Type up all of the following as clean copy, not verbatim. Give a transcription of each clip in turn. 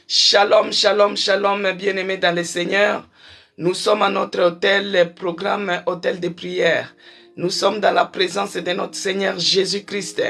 Shalom, shalom, shalom, bien-aimés dans le Seigneur. Nous sommes à notre hôtel, le programme Hôtel de prière. Nous sommes dans la présence de notre Seigneur Jésus-Christ,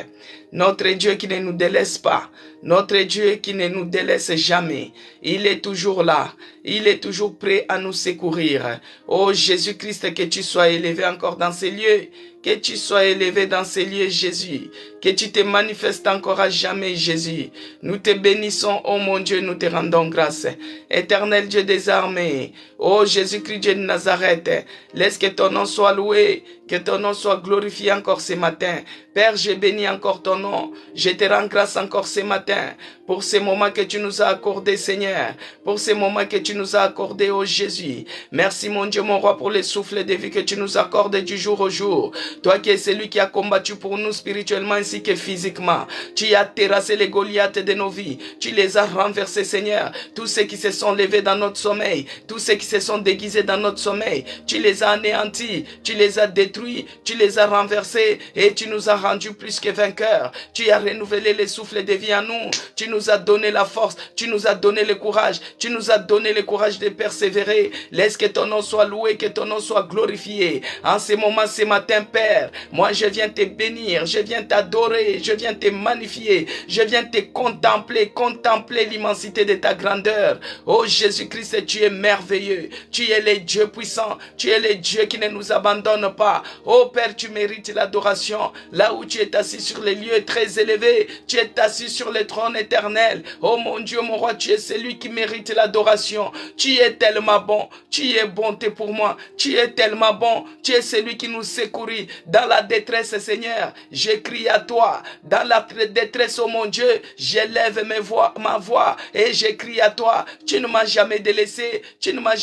notre Dieu qui ne nous délaisse pas, notre Dieu qui ne nous délaisse jamais. Il est toujours là, il est toujours prêt à nous secourir. Oh Jésus-Christ, que tu sois élevé encore dans ces lieux, que tu sois élevé dans ces lieux, Jésus, que tu te manifestes encore à jamais, Jésus. Nous te bénissons, oh mon Dieu, nous te rendons grâce. Éternel Dieu des armées, oh Jésus-Christ, Dieu de Nazareth, laisse que ton nom soit loué, que ton nom soit glorifié encore ce matin. Père, je bénis encore ton nom. Je te rends grâce encore ce matin pour ces moments que tu nous as accordés, Seigneur. Pour ces moments que tu nous as accordés, oh Jésus. Merci, mon Dieu, mon roi, pour les souffles de vie que tu nous accordes du jour au jour. Toi qui es celui qui a combattu pour nous spirituellement ainsi que physiquement. Tu as terrassé les Goliaths de nos vies. Tu les as renversés, Seigneur. Tous ceux qui se sont levés dans notre sommeil, tous ceux qui se sont déguisés dans notre sommeil, tu les as anéantis, tu les as détruits, tu les as renversés et tu nous as rendus plus que vainqueurs. Tu as renouvelé les souffles de vie en nous. Tu nous as donné la force, tu nous as donné le courage, tu nous as donné le courage de persévérer. Laisse que ton nom soit loué, que ton nom soit glorifié. En ce moment, ce matin, Père, moi je viens te bénir, je viens t'adorer, je viens te magnifier, je viens te contempler l'immensité de ta grandeur. Oh Jésus-Christ, tu es merveilleux, tu es le Dieu puissant, tu es le Dieu qui ne nous abandonne pas. Oh Père, tu mérites l'adoration, là où tu es assis sur les lieux très élevés, tu es assis sur le trône éternel. Oh mon Dieu, mon roi, tu es celui qui mérite l'adoration. Tu es tellement bon, tu es bonté pour moi, tu es tellement bon, tu es celui qui nous secourit dans la détresse, Seigneur. Je crie à toi, dans la détresse, oh mon Dieu, j'élève ma voix et je crie à toi. Tu ne m'as jamais délaissé, tu ne m'as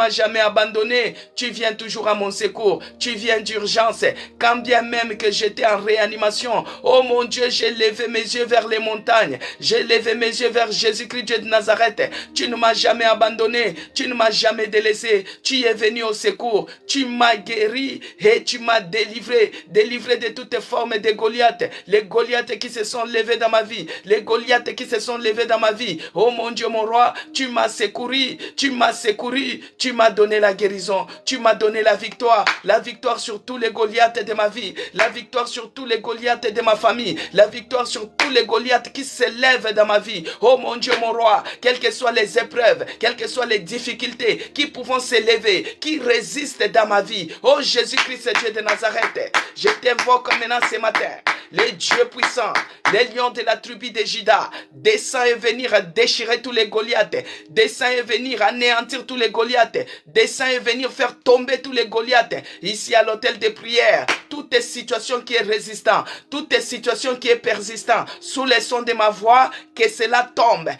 jamais abandonné, tu viens toujours à mon secours, tu viens d'urgence, quand bien même que j'étais en réanimation. Oh mon Dieu, j'ai levé mes yeux vers les montagnes, j'ai levé mes yeux vers Jésus-Christ, Dieu de Nazareth. Tu ne m'as jamais abandonné, tu ne m'as jamais délaissé, tu es venu au secours, tu m'as guéri et tu m'as délivré de toutes formes de Goliath, les Goliaths qui se sont levés dans ma vie, les Goliaths qui se sont levés dans ma vie. Oh mon Dieu, mon roi, tu m'as secouru, tu m'as donné la guérison, tu m'as donné la victoire sur tous les Goliaths de ma vie, la victoire sur tous les Goliaths de ma famille, la victoire sur tous les Goliaths qui se lèvent dans ma vie. Oh mon Dieu, mon roi, quelles que soient les épreuves, quelles que soient les difficultés qui pouvons s'élever, qui résistent dans ma vie. Oh Jésus-Christ, Dieu de Nazareth, je t'invoque maintenant ce matin. Les dieux puissants, les lions de la tribu de Juda, descends et venir déchirer tous les Goliaths, descends et venir anéantir tous les Goliaths, descends et venir faire tomber tous les Goliaths. Ici à l'hôtel de prière, toute situation qui est résistant, toute situation qui est persistant, sous les sons de ma voix, que cela tombe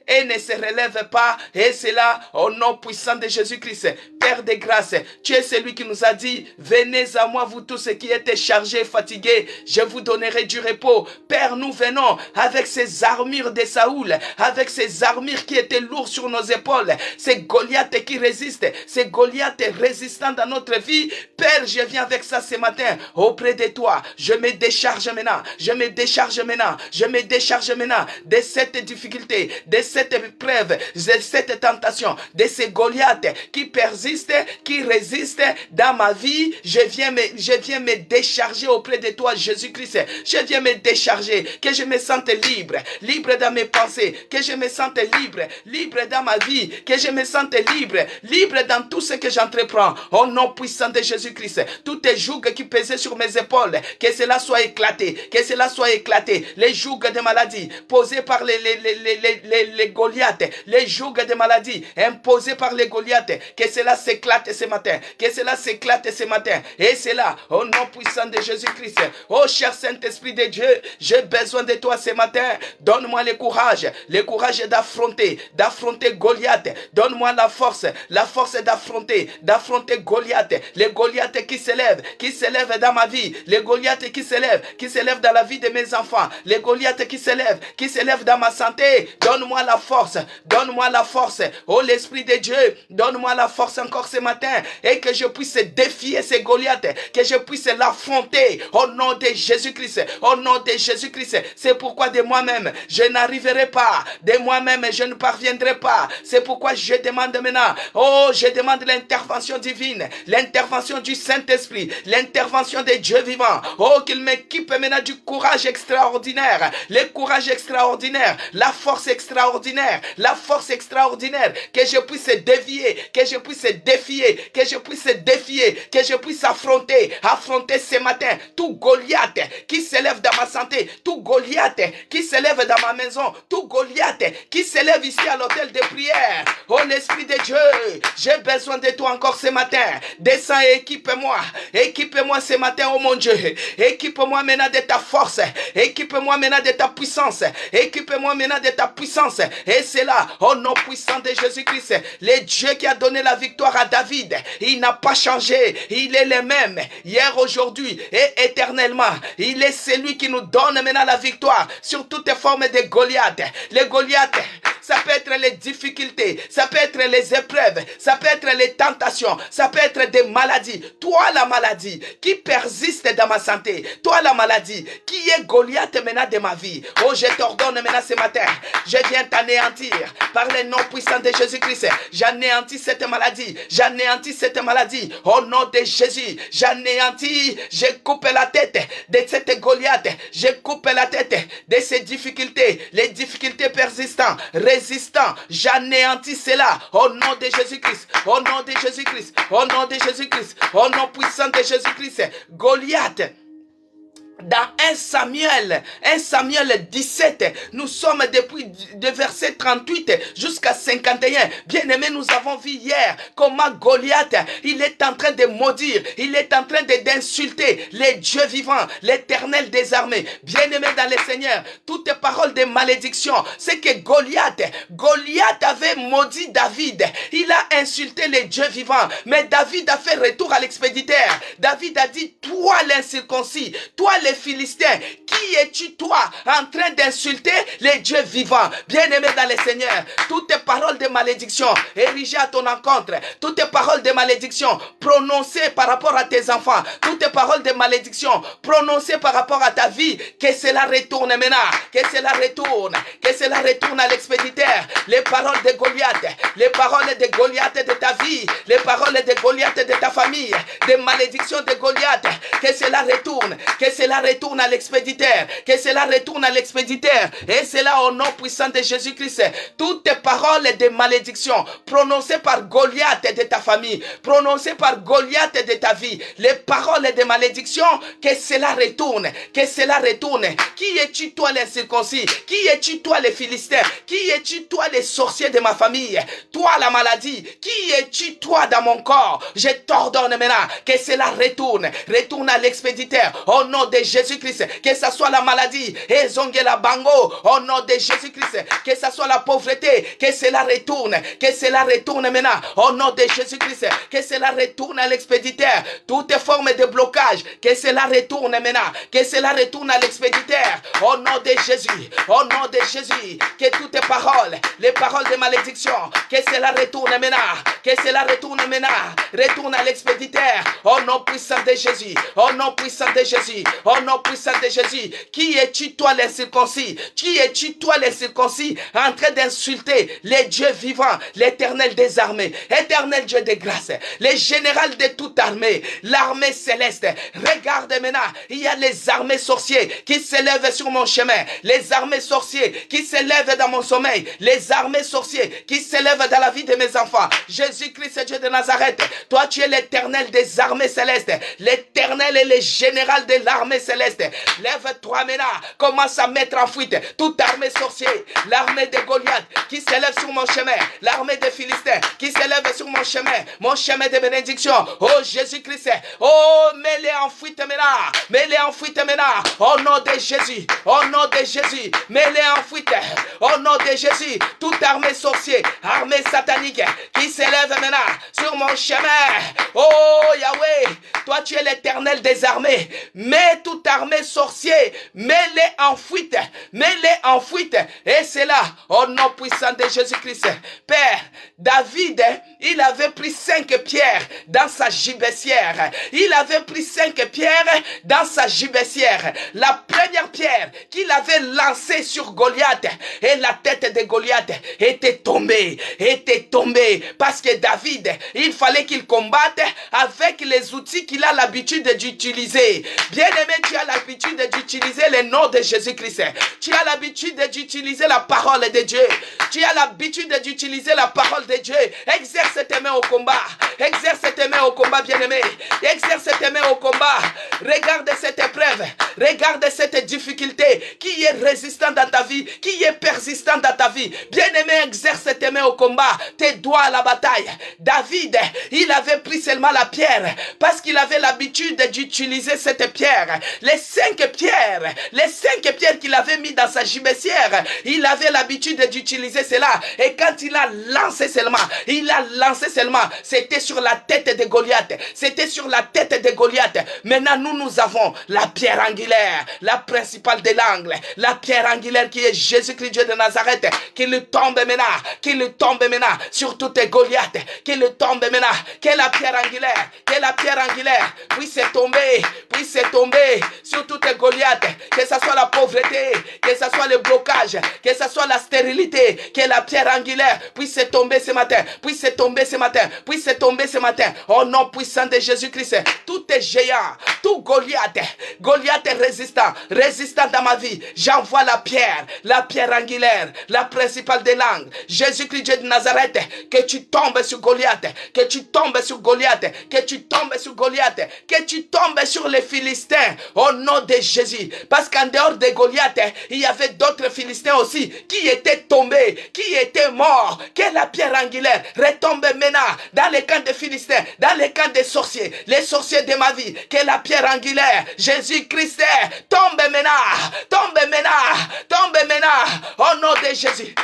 et ne se relève pas, et cela au nom puissant de Jésus-Christ. Père de grâce, tu es celui qui nous a dit, venez à moi vous tous qui êtes chargés et fatigués, je vous donnerai du repos. Père, nous venons avec ces armures de Saoul, avec ces armures qui étaient lourdes sur nos épaules, ces Goliaths qui résistent, ces Goliaths résistants dans notre vie. Père, je viens avec ça ce matin auprès de toi. Je me décharge maintenant de cette difficulté, de cette épreuve, de cette tentation, de ces Goliaths qui persistent, qui résistent dans ma vie. Je viens me décharger auprès de toi, Jésus-Christ. Je viens me décharger, que je me sente libre dans mes pensées, que je me sente libre dans ma vie, que je me sente libre dans tout ce que j'entreprends. Au nom puissant de Jésus-Christ, tout les jougs qui pesaient sur mes épaules, que cela soit éclaté, les jougs de maladie posés par les Goliaths, les jougs de maladie imposés par les Goliaths, que cela s'éclate ce matin, et cela au nom puissant de Jésus-Christ. Oh cher Saint-Esprit de Dieu, j'ai besoin de toi ce matin. Donne-moi le courage d'affronter Goliath. Donne-moi la force d'affronter Goliath, les Goliaths qui s'élèvent dans ma vie, les Goliaths qui s'élèvent dans la vie de mes enfants, les Goliaths qui s'élèvent dans ma santé. Donne-moi la force, oh l'Esprit de Dieu, donne-moi la force encore encore ce matin et que je puisse défier ces Goliaths, que je puisse l'affronter au nom de Jésus-Christ, au nom de Jésus-Christ. C'est pourquoi de moi-même, je n'arriverai pas, de moi-même, je ne parviendrai pas. C'est pourquoi je demande maintenant, oh, je demande l'intervention divine, l'intervention du Saint-Esprit, l'intervention de Dieu vivant. Oh, qu'il m'équipe maintenant du courage extraordinaire, le courage extraordinaire, la force extraordinaire, que je puisse dévier, que je puisse défier, que je puisse défier, que je puisse affronter ce matin tout Goliath qui s'élève dans ma santé, tout Goliath qui s'élève dans ma maison, tout Goliath qui s'élève ici à l'hôtel de prière. Oh, l'Esprit de Dieu, j'ai besoin de toi encore ce matin. Descends et équipe-moi ce matin, oh mon Dieu. Équipe-moi maintenant de ta force, équipe-moi maintenant de ta puissance, équipe-moi maintenant de ta puissance. Et c'est là, au nom puissant de Jésus-Christ, le Dieu qui a donné la victoire à David, il n'a pas changé, il est le même, hier, aujourd'hui et éternellement. Il est celui qui nous donne maintenant la victoire sur toutes les formes de Goliath. Les Goliath, ça peut être les difficultés, ça peut être les épreuves, ça peut être les tentations, ça peut être des maladies. Toi, la maladie qui persiste dans ma santé, toi, la maladie qui est Goliath maintenant de ma vie. Oh, je t'ordonne maintenant ce matin, je viens t'anéantir par le nom puissant de Jésus-Christ. J'anéantis cette maladie, j'anéantis cette maladie au nom de Jésus. J'anéantis, je coupe la tête de cette Goliath, je coupe la tête de ces difficultés, les difficultés persistantes, résistants. J'anéantis cela au nom de Jésus-Christ, au nom de Jésus-Christ, au nom de Jésus-Christ, au nom puissant de Jésus-Christ. Goliath, dans 1 Samuel 17, nous sommes depuis de verset 38 jusqu'à 51. Bien-aimés, nous avons vu hier comment Goliath, il est en train de maudire, il est en train d'insulter les dieux vivants, l'Éternel des armées. Bien-aimés dans le Seigneur, toutes paroles de malédiction, c'est que Goliath avait maudit David. Il a insulté les dieux vivants, mais David a fait retour à l'expéditeur. David a dit, toi l'incirconcis, toi les Philistins, qui es-tu toi en train d'insulter les dieux vivants? Bien-aimé dans le Seigneur, toutes tes paroles de malédiction érigées à ton encontre, toutes tes paroles de malédiction prononcées par rapport à tes enfants, toutes tes paroles de malédiction prononcées par rapport à ta vie, que cela retourne maintenant, que cela retourne à l'expéditeur. Les paroles de Goliath, les paroles de Goliath de ta vie, les paroles de Goliath de ta famille, des malédictions de Goliath, que cela retourne à l'expéditeur, que cela retourne à l'expéditeur. Et c'est là au nom puissant de Jésus-Christ. Toutes tes paroles de malédiction prononcées par Goliath de ta famille, prononcées par Goliath de ta vie, les paroles de malédiction, que cela retourne, que cela retourne. Qui es-tu toi l'incirconcis? Qui es-tu toi les Philistins? Qui es-tu toi les sorciers de ma famille? Toi la maladie, qui es-tu toi dans mon corps? Je t'ordonne maintenant que cela retourne à l'expéditeur au nom de Jésus-Christ, que ce soit la maladie, et Zongela Bango, au nom de Jésus-Christ, que ce soit la pauvreté, que cela retourne maintenant, au nom de Jésus-Christ, que cela retourne à l'expéditeur, toutes formes de blocage, que cela retourne maintenant, que cela retourne à l'expéditeur, au nom de Jésus, que toutes tes paroles, les paroles de malédiction, que cela retourne maintenant, retourne à l'expéditeur, au nom puissant de Jésus, au nom puissant de Jésus, au nom puissant de Jésus. Qui es-tu toi l'incirconcis? Qui es-tu toi l'incirconcis en train d'insulter les dieux vivants, l'Éternel des armées, Éternel Dieu de grâce, le général de toute armée, l'armée céleste? Regarde maintenant, il y a les armées sorciers qui s'élèvent sur mon chemin, les armées sorciers qui s'élèvent dans mon sommeil, les armées sorciers qui s'élèvent dans la vie de mes enfants. Jésus-Christ, Dieu de Nazareth, toi tu es l'Éternel des armées célestes, l'Éternel est le général de l'armée céleste. Lève-toi maintenant, commence à mettre en fuite toute armée sorcière, l'armée de Goliath qui s'élève sur mon chemin, l'armée des Philistins qui s'élève sur mon chemin de bénédiction. Oh Jésus-Christ, oh mets-les en fuite maintenant, au nom de Jésus, Au nom de Jésus, mets-les en fuite. Au nom de Jésus, toute armée sorcière, armée satanique qui s'élève maintenant sur mon chemin. Oh Yahweh, toi tu es l'Éternel des armées. Mets toute armée sorcière, mets-les en fuite. Mets-les en fuite. Et c'est là, au nom puissant de Jésus-Christ. Père, David, il avait pris 5 pierres dans sa gibecière. Il avait pris 5 pierres dans sa gibecière. La première pierre qu'il avait lancée sur Goliath, et la tête de Goliath était tombée. Parce que David, il fallait qu'il combatte avec les outils qu'il a l'habitude d'utiliser. Bien-aimé, tu as l'habitude d'utiliser le nom de Jésus-Christ. Tu as l'habitude d'utiliser la parole de Dieu. Tu as l'habitude d'utiliser la parole de Dieu. Exerce tes mains au combat. Exerce tes mains au combat, bien-aimé. Exerce tes mains au combat. Regarde cette épreuve. Regarde cette difficulté qui est résistante dans ta vie, qui est persistante dans ta vie. Bien-aimé, exerce tes mains au combat, tes doigts à la bataille. David, il avait pris seulement la pierre parce qu'il avait l'habitude d'utiliser cette pierre. Les 5 pierres qu'il avait mis dans sa gibecière, il avait l'habitude d'utiliser cela. Et quand il a lancé seulement, c'était sur la tête de Goliath. C'était sur la tête de Goliath. Maintenant, nous avons la pierre angulaire, la principale de l'angle, la pierre angulaire qui est Jésus-Christ Dieu de Nazareth, qui le tombe maintenant sur toutes les Goliath, qui le tombe maintenant, que la pierre angulaire puisse tomber sur toutes les Goliath, que ce soit la pauvreté, que ce soit le blocage, que ce soit la stérilité, que la pierre angulaire puisse tomber ce matin, au nom puissant de Jésus-Christ. Tout est géant, tout Goliath résistant dans ma vie, j'envoie la pierre angulaire, la principale des langues, Jésus-Christ Dieu de Nazareth, que tu tombes sur Goliath, que tu tombes sur les Philistins, au nom de Jésus. Parce qu'en dehors de Goliath, il y avait d'autres Philistins aussi qui étaient tombés, qui étaient morts. Que la pierre angulaire retombe maintenant dans les camps des Philistins, dans les camps des sorciers, les sorciers de ma vie. Que la pierre angulaire, Jésus-Christ, tombe maintenant, au nom de Jésus,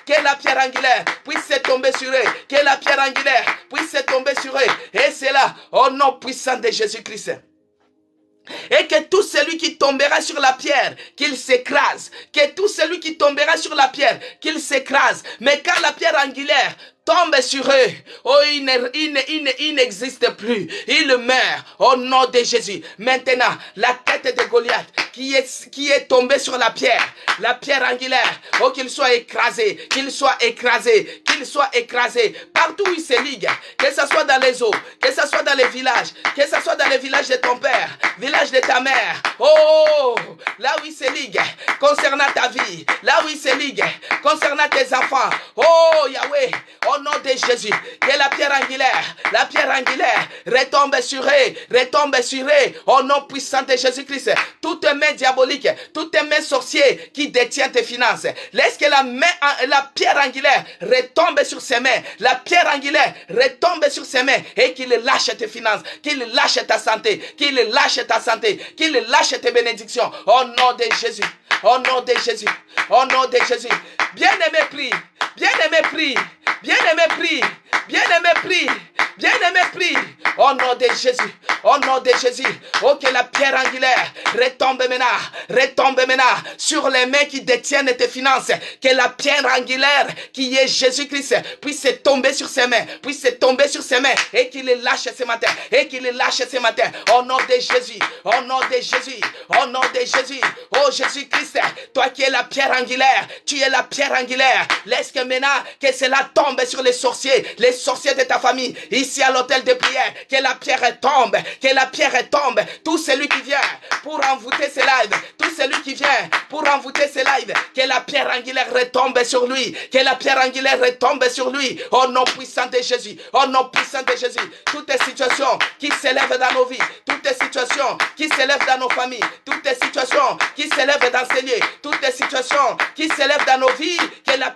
que la pierre angulaire puisse tomber sur eux, et c'est là, au nom puissant de Jésus-Christ. Et que tout celui qui tombera sur la pierre, qu'il s'écrase. Que tout celui qui tombera sur la pierre, qu'il s'écrase. Mais quand la pierre angulaire tombe sur eux, oh, il n'existe plus. Il meurt au nom de Jésus. Maintenant, la tête de Goliath qui est tombée sur la pierre angulaire, oh, qu'il soit écrasé, partout où il se ligue, que ce soit dans les eaux, que ce soit dans les villages, que ce soit dans les villages de ton père, village de ta mère, oh, là où il se ligue, concernant ta vie, là où il se ligue, concernant tes enfants, oh Yahweh, au nom de Jésus, que la pierre angulaire retombe sur eux, au nom puissant de Jésus-Christ. Toute main diabolique, toute main sorcière qui détient tes finances, laisse que la pierre angulaire retombe sur ses mains, et qu'il lâche tes finances, qu'il lâche ta santé, qu'il lâche tes bénédictions, au nom de Jésus. Bien-aimé, prie. Au nom de Jésus. Oh, que la pierre angulaire retombe maintenant sur les mains qui détiennent tes finances. Que la pierre angulaire qui est Jésus-Christ puisse tomber sur ses mains, et qu'il les lâche ce matin. Au nom de Jésus. Oh Jésus-Christ, toi qui es la pierre angulaire, tu es la pierre angulaire. Laisse que maintenant que cela tombe sur les sorciers de ta famille, ici à l'hôtel de prière, que la pierre tombe, tout celui qui vient pour envoûter ces lives, tout celui qui vient matin pour envoûter ce live. Que la pierre angulaire retombe sur lui. Que la pierre angulaire retombe sur lui. Au nom puissant de Jésus. Au nom puissant de Jésus. Toutes les situations qui s'élèvent dans nos vies. Toutes les situations qui s'élèvent dans nos familles. Toutes les situations qui s'élèvent dans ces lieux. Toutes les situations qui s'élèvent dans nos vies. Que la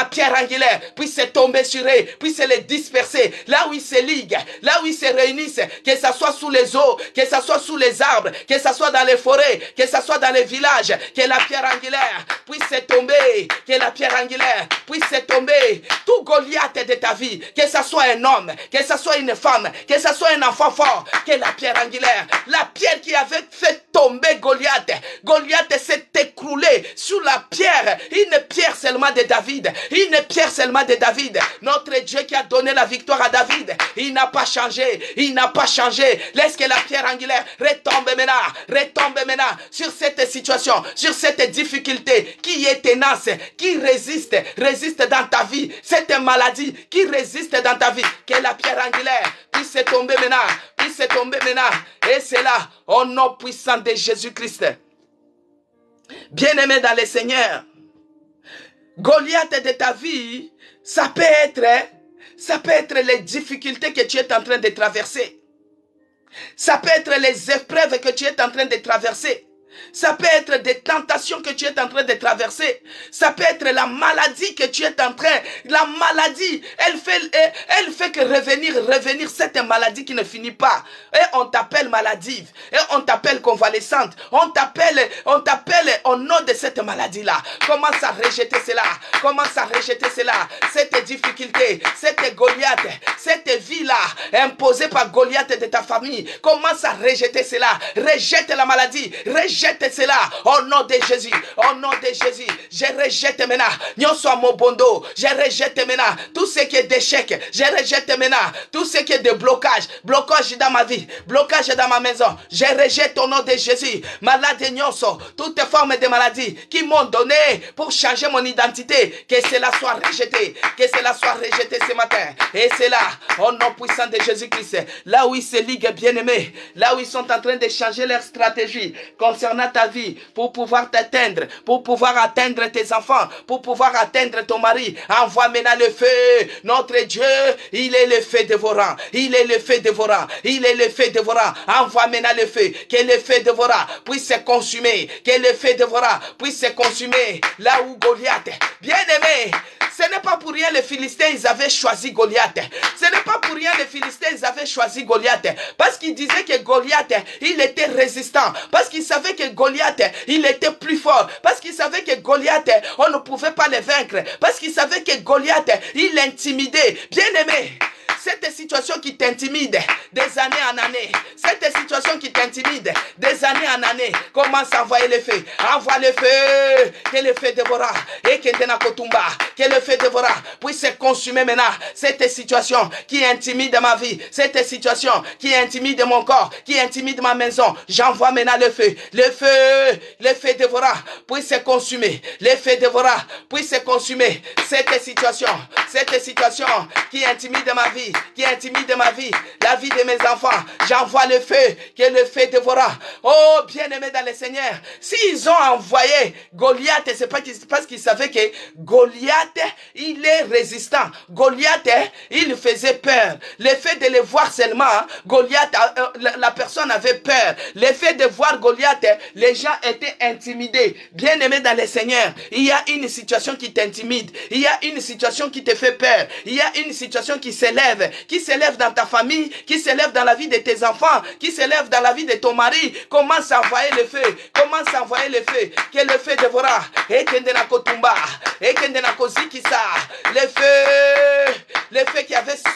pierre angulaire puisse tomber sur eux. Puisse les disperser. Là où ils se liguent. Là où ils se réunissent. Que ça soit sous les eaux. Que ça soit sous les arbres. Que ça soit dans les forêts. Que ça soit dans les villages. Que la pierre angulaire puisse tomber. Que la pierre angulaire puisse tomber. Tout Goliath de ta vie. Que ça soit un homme. Que ça soit une femme. Que ça soit un enfant fort. Que la pierre angulaire. La pierre qui avait fait tomber Goliath. Goliath s'est écroulé sur la pierre. Une pierre seulement de David. Une pierre seulement de David. Notre Dieu qui a donné la victoire à David. Il n'a pas changé. Il n'a pas changé. Laisse que la pierre angulaire retombe maintenant sur cette situation, sur cette difficulté qui est tenace, qui résiste dans ta vie. Cette maladie qui résiste dans ta vie. Que la pierre angulaire puisse tomber maintenant. Et c'est là, au nom puissant de Jésus-Christ. Bien-aimé dans le Seigneur, Goliath de ta vie, ça peut être les difficultés que tu es en train de traverser. Ça peut être les épreuves que tu es en train de traverser. Ça peut être des tentations que tu es en train de traverser. Ça peut être la maladie que tu es en train. La maladie, elle fait que revenir cette maladie qui ne finit pas. Et on t'appelle maladive. Et on t'appelle convalescente. On t'appelle au nom de cette maladie-là. Commence à rejeter cela. Commence à rejeter cela. Cette difficulté, cette Goliath, cette vie-là, imposée par Goliath de ta famille. Commence à rejeter cela. Rejette la maladie. Rejette cela au nom de Jésus. Au nom de Jésus, je rejette maintenant. Nyonso mobondo, je rejette maintenant tout ce qui est d'échec. Je rejette maintenant tout ce qui est de blocage. Blocage dans ma vie, blocage dans ma maison. Je rejette au nom de Jésus. Malade nyonso, toutes formes de maladies qui m'ont donné pour changer mon identité. Que cela soit rejeté. Que cela soit rejeté ce matin. Et c'est là, au nom puissant de Jésus-Christ, là où ils se liguent bien-aimés, là où ils sont en train de changer leur stratégie concernant ta vie, pour pouvoir t'atteindre, pour pouvoir atteindre tes enfants, pour pouvoir atteindre ton mari. Envoie maintenant le feu. Notre Dieu, il est le feu dévorant. Il est le feu dévorant. Il est le feu dévorant. Envoie maintenant le feu. Que le feu dévorant puisse se consumer. Que le feu dévorant puisse se consumer. Là où Goliath, bien-aimé, ce n'est pas pour rien les Philistins, ils avaient choisi Goliath. Ce n'est pas pour rien les Philistins, ils avaient choisi Goliath. Parce qu'ils disaient que Goliath, il était résistant. Parce qu'ils savaient que Goliath, il était plus fort. Parce qu'ils savaient que Goliath, on ne pouvait pas le vaincre. Parce qu'ils savaient que Goliath, il intimidait. Bien-aimé, cette situation qui t'intimide des années en années, cette situation qui t'intimide des années en années, commence à envoyer le feu. Envoie le feu. Que le feu dévorant et que le feu dévorant puisse se consumer maintenant. Cette situation qui intimide ma vie, cette situation qui intimide mon corps, qui intimide ma maison, j'envoie maintenant le feu. Le feu dévorant puisse se consumer. Le feu dévorant puisse se consumer. Cette situation qui intimide ma vie, la vie de mes enfants, j'envoie le feu, que le feu dévorant. Oh, bien-aimé dans le Seigneur, s'ils ont envoyé Goliath, c'est pas parce qu'ils savaient que Goliath, il est résistant. Goliath, il faisait peur. Le fait de le voir seulement, Goliath, la personne avait peur. Le fait de voir Goliath, les gens étaient intimidés. Bien-aimé dans le Seigneur, il y a une situation qui t'intimide. Il y a une situation qui te fait peur. Il y a une situation qui s'élève dans ta famille, qui s'élève dans la vie de tes enfants, qui s'élève dans la vie de ton mari. Commence à envoyer le feu. Commence à envoyer le feu. Que le feu dévora. Et kendena kotumba. Et kendena kozikisa. Le feu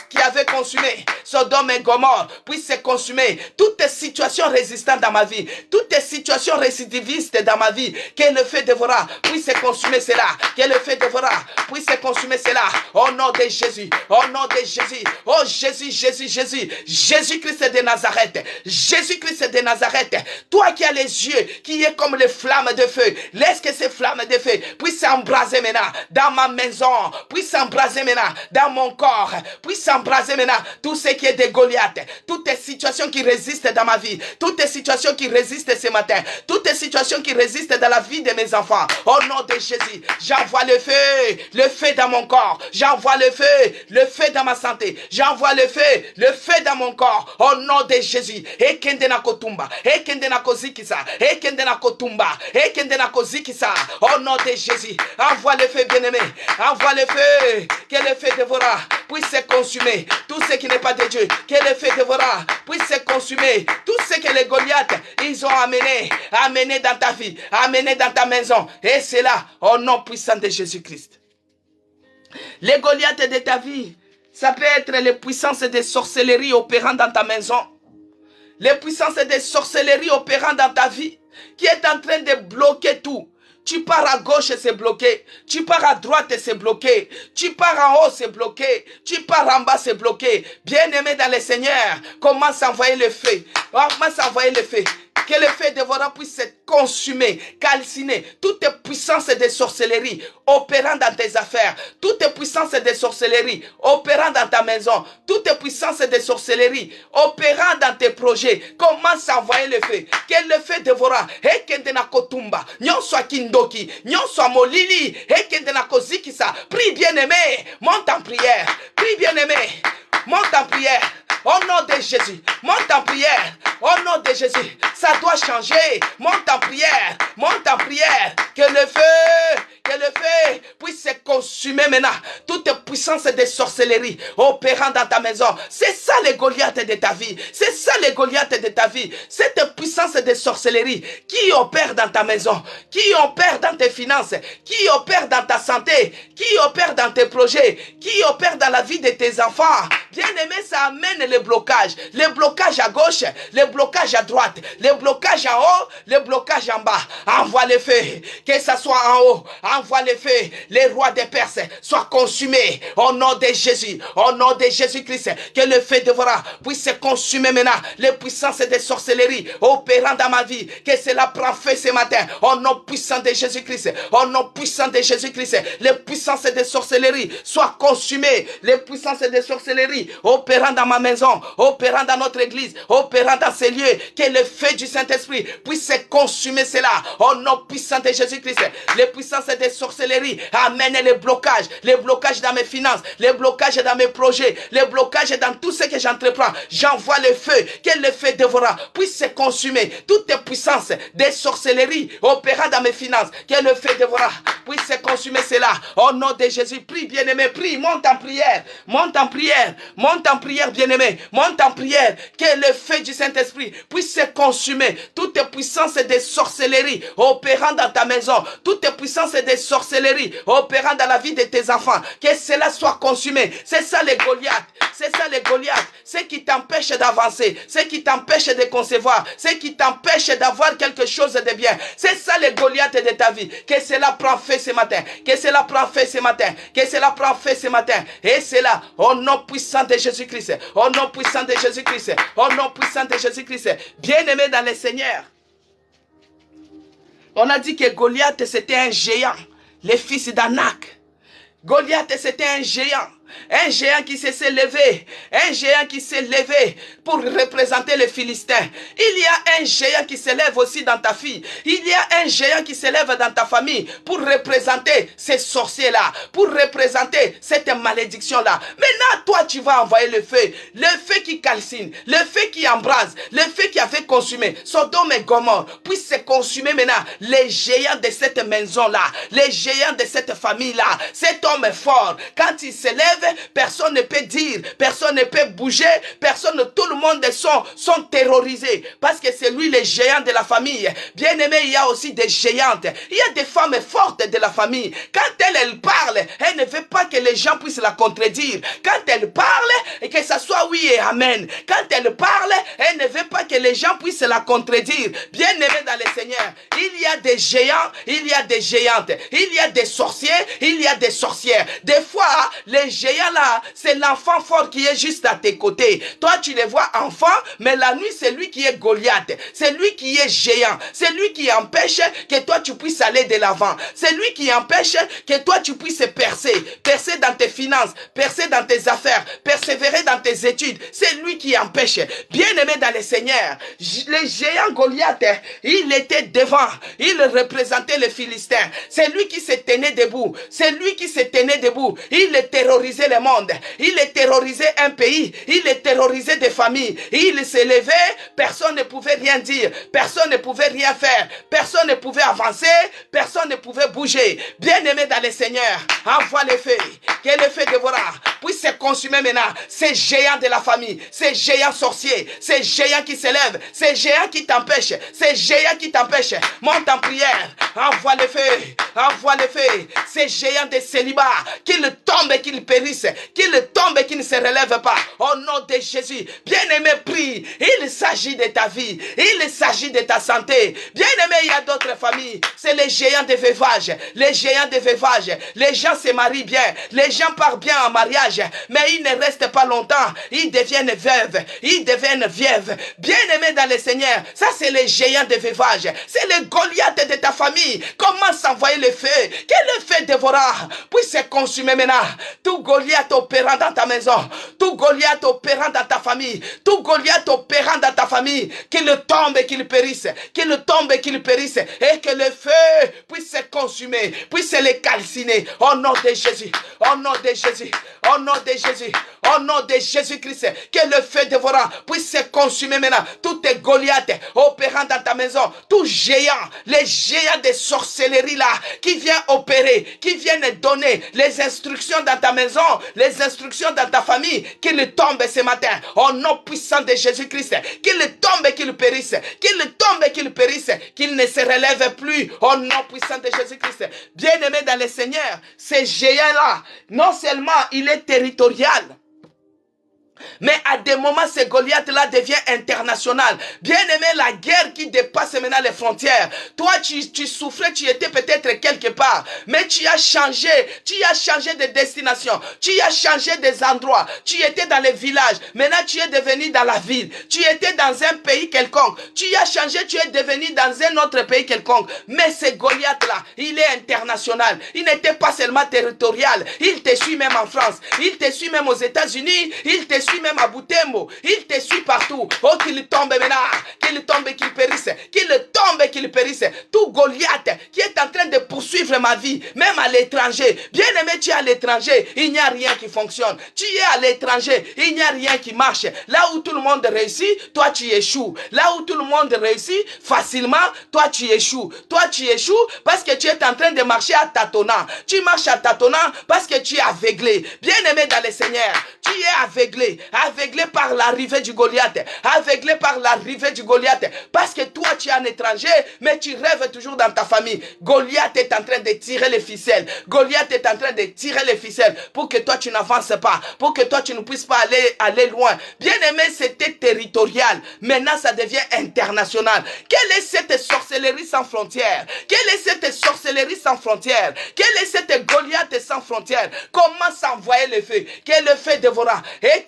qui avait consumé Sodome et Gomorrhe puisse se consumer. Toutes les situations résistantes dans ma vie, toutes les situations récidivistes dans ma vie, que le feu dévora puisse se consumer cela. Que le feu dévora puisse se consumer cela. Au nom de Jésus. Au nom de Jésus. Oh Jésus, Jésus, Jésus. Jésus-Christ de Nazareth. Jésus-Christ de Nazareth. Toi qui as les yeux qui est comme les flammes de feu. Laisse que ces flammes de feu puissent s'embraser maintenant dans ma maison. Puissent s'embraser maintenant dans mon corps. Puissent s'embraser maintenant tout ce qui est de Goliath. Toutes les situations qui résistent dans ma vie. Toutes les situations qui résistent ce matin. Toutes les situation qui résiste dans la vie de mes enfants. Au nom de Jésus, j'envoie le feu dans mon corps. J'envoie le feu dans ma santé. J'envoie le feu dans mon corps. Au nom de Jésus. Ekende na kotumba, ekende na kozikisa, ekende na kotumba, ekende na kozikisa. Au nom de Jésus, envoie le feu, bien-aimé. Envoie le feu, que le feu dévorera puisse se consumer. Tout ce qui n'est pas de Dieu, que le feu dévorera puisse se consumer. Tout ce que les Goliaths, ils ont amené dans ta vie, amené dans ta maison. Et c'est là, au nom puissant de Jésus-Christ. Les Goliaths de ta vie, ça peut être les puissances de sorcellerie opérant dans ta maison. Les puissances de sorcellerie opérant dans ta vie, qui est en train de bloquer tout. Tu pars à gauche, c'est bloqué. Tu pars à droite, c'est bloqué. Tu pars en haut, c'est bloqué. Tu pars en bas, c'est bloqué. Bien-aimé dans le Seigneur, commence à envoyer le feu. Commence à envoyer le feu. Que le feu dévorant puisse se consumer, calciner toute puissance de sorcellerie opérant dans tes affaires, toute puissance de sorcellerie opérant dans ta maison, toute puissance de sorcellerie opérant dans tes projets. Commence à envoyer le feu. Que le feu dévorant, ekende na kotumba, nyon soit kindoki, nyon soit molili, ekende na kozikisa. Prie bien-aimé, monte en prière. Prie bien-aimé, monte en prière. Au nom de Jésus, monte en prière. Au nom de Jésus, ça doit changer. Monte en prière, monte en prière. Que le feu puisse se consumer maintenant. Toute puissance de sorcellerie opérant dans ta maison. C'est ça les Goliaths de ta vie. C'est ça les Goliaths de ta vie. Cette puissance de sorcellerie qui opère dans ta maison, qui opère dans tes finances, qui opère dans ta santé, qui opère dans tes projets, qui opère dans la vie de tes enfants. Bien-aimé, ça amène les blocages. Les blocages à gauche, les blocages à droite, les blocages en haut, les blocages en bas. Envoie le feu, que ça soit en haut. Envoie le feu. Les rois des Perses soient consumés au nom de Jésus, au nom de Jésus-Christ. Que le feu dévorant puisse se consumer maintenant. Les puissances de sorcellerie opérant dans ma vie, que cela prend feu ce matin. Au nom puissant de Jésus-Christ, au nom puissant de Jésus-Christ, les puissances de sorcellerie soient consumées. Les puissances de sorcellerie opérant dans ma maison, opérant dans notre église, opérant dans ces lieux, que le feu du Saint-Esprit puisse se consumer cela. Au nom puissant de Jésus-Christ, les puissances de sorcellerie amènent les blocages dans mes finances, les blocages dans mes projets, les blocages dans tout ce que j'entreprends. J'envoie le feu, que le feu dévorant puisse se consumer. Toutes les puissances de sorcellerie opérant dans mes finances, que le feu dévorant puisse se consumer cela. Au nom de Jésus, prie bien-aimé, prie, monte en prière, monte en prière, monte en prière bien-aimé, monte en prière, que le feu du Saint-Esprit puisse se consumer. Toutes les puissances de sorcellerie opérant dans ta maison, toutes les puissances de sorcellerie opérant dans la vie de tes enfants, que cela soit consumé. C'est ça les Goliaths, c'est ça les Goliaths, ce qui t'empêche d'avancer, ce qui t'empêche de concevoir, ce qui t'empêche d'avoir quelque chose de bien. C'est ça les Goliaths de ta vie. Que cela prend feu ce matin, que cela prend feu ce matin, que cela prend feu ce matin. Et c'est là, au nom puissant de Jésus-Christ, au nom puissant de Jésus-Christ, au nom puissant de Jésus-Christ. Bien-aimé dans le Seigneur, on a dit que Goliath c'était un géant, le fils d'Anak. Goliath c'était un géant qui s'est levé, un géant qui s'est levé pour représenter les Philistins. Il y a un géant qui se lève aussi dans ta fille. Il y a un géant qui se lève dans ta famille pour représenter ces sorciers-là, pour représenter cette malédiction-là. Maintenant, toi, tu vas envoyer le feu qui calcine, le feu qui embrase, le feu qui avait consumé Sodome et Gomorrhe, puisse se consumer maintenant les géants de cette maison-là, les géants de cette famille-là. Cet homme est fort. Quand il se lève, personne ne peut dire, personne ne peut bouger, tout le monde sont terrorisés parce que c'est lui le géant de la famille. Bien aimé, il y a aussi des géantes, il y a des femmes fortes de la famille. Quand elle parle, elle ne veut pas que les gens puissent la contredire. Quand elle parle, et que ça soit oui et amen. Quand elle parle, elle ne veut pas que les gens puissent la contredire. Bien aimé dans le Seigneur, il y a des géants, il y a des géantes, il y a des sorciers, il y a des sorcières. Des fois, les géants géant là, c'est l'enfant fort qui est juste à tes côtés. Toi, tu les vois enfants, mais la nuit, c'est lui qui est Goliath. C'est lui qui est géant. C'est lui qui empêche que toi, tu puisses aller de l'avant. C'est lui qui empêche que toi, tu puisses percer. Percer dans tes finances, percer dans tes affaires, persévérer dans tes études. C'est lui qui empêche. Bien-aimé dans le Seigneur, le géant Goliath, il était devant. Il représentait les Philistins. C'est lui qui se tenait debout. C'est lui qui se tenait debout. Il terrorisait le monde. Il terrorisait un pays. Il terrorisait des familles. Il s'élevait. Personne ne pouvait rien dire. Personne ne pouvait rien faire. Personne ne pouvait avancer. Personne ne pouvait bouger. Bien-aimé dans le Seigneur, envoie le feu. Que le feu dévorant puisse se consumer maintenant. Ces géants de la famille. Ces géants sorciers. Ces géants qui s'élèvent. Ces géants qui t'empêchent. Ces géants qui t'empêchent. Monte en prière. Envoie le feu. Envoie le feu. Ces géants de célibat. Qu'ils tombent et qu'ils périssent. Qu'ils tombent et qu'ils ne se relèvent pas. Au nom de Jésus. Bien-aimé, prie. Il s'agit de ta vie. Il s'agit de ta santé. Bien-aimé, il y a d'autres familles. C'est les géants de veuvage. Les géants de veuvage. Les gens se marient bien. Les gens partent bien en mariage. Mais ils ne restent pas longtemps. Ils deviennent veuves. Ils deviennent vieves. Bien-aimé dans le Seigneur. Ça, c'est les géants de veuvage. C'est les Goliaths de ta famille. Commence à envoyer le feu. Que le feu dévorant puisse se consumer maintenant. Tout Goliath opérant dans ta maison. Tout Goliath opérant dans ta famille. Tout Goliath opérant dans ta famille. Qu'il tombe et qu'il périsse. Qu'il tombe et qu'il périsse. Et que le feu puisse se consumer. Puisse les calciner. Au nom de Jésus. Au nom de Jésus. Au nom de Jésus. Au nom de Jésus-Christ. Que le feu dévorant puisse se consumer maintenant. Tout est Goliath opérant dans ta maison. Tout géant. Les géants de sorcellerie là. Qui vient opérer. Qui viennent donner les instructions dans ta maison. Les instructions dans ta famille. Qu'il tombe ce matin. Au nom puissant de Jésus-Christ. Qu'il tombe et qu'il périsse. Qu'il tombe et qu'il périsse. Qu'il ne se relève plus. Au nom puissant de Jésus-Christ. Bien-aimé dans le Seigneur. Ces géants là. Non seulement il est territorial. Mais à des moments, ce Goliath-là devient international. Bien aimé, la guerre qui dépasse maintenant les frontières. Toi, tu souffrais, tu étais peut-être quelque part. Mais tu as changé de destination. Tu as changé des endroits. Tu étais dans les villages. Maintenant, tu es devenu dans la ville. Tu étais dans un pays quelconque. Tu as changé, tu es devenu dans un autre pays quelconque. Mais ce Goliath-là, il est international. Il n'était pas seulement territorial. Il te suit même en France. Il te suit même aux États-Unis. Il te suit même à Boutembo, il te suit partout. Oh, qu'il tombe maintenant, qu'il tombe et qu'il périsse, qu'il tombe et qu'il périsse. Tout Goliath qui est en train de poursuivre ma vie, même à l'étranger. Bien aimé, tu es à l'étranger, il n'y a rien qui fonctionne. Tu es à l'étranger, il n'y a rien qui marche. Là où tout le monde réussit, toi tu échoues. Là où tout le monde réussit facilement, toi tu échoues. Toi tu échoues parce que tu es en train de marcher à tâtonnant. Tu marches à tâtonnant parce que tu es aveuglé. Bien aimé dans le Seigneur, tu es aveuglé. Aveuglé par l'arrivée du Goliath. Aveuglé par l'arrivée du Goliath. Parce que toi, tu es un étranger, mais tu rêves toujours dans ta famille. Goliath est en train de tirer les ficelles. Goliath est en train de tirer les ficelles pour que toi, tu n'avances pas. Pour que toi, tu ne puisses pas aller loin. Bien aimé, c'était territorial. Maintenant, ça devient international. Quelle est cette sorcellerie sans frontières? Quelle est cette sorcellerie sans frontières? Quelle est cette Goliath sans frontières? Comment s'envoyer le feu? Quel le feu dévorant? Et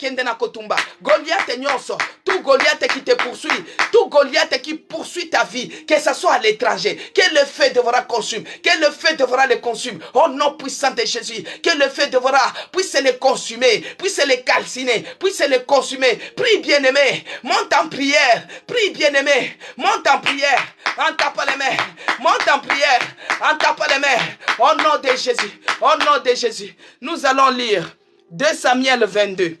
Goliath nyonso, tout Goliath qui te poursuit, tout Goliath qui poursuit ta vie, que ce soit à l'étranger, que le feu devra consumer, que le feu devra les consumer, au nom puissant de Jésus, que le feu devra puisse les consumer, puisse les calciner, puisse les consumer. Prie bien-aimé, monte en prière, prie bien-aimé, monte en prière, en tapant les mains, monte en prière, en tapant les mains, au nom de Jésus, au nom de Jésus. Nous allons lire 2 Samuel 22.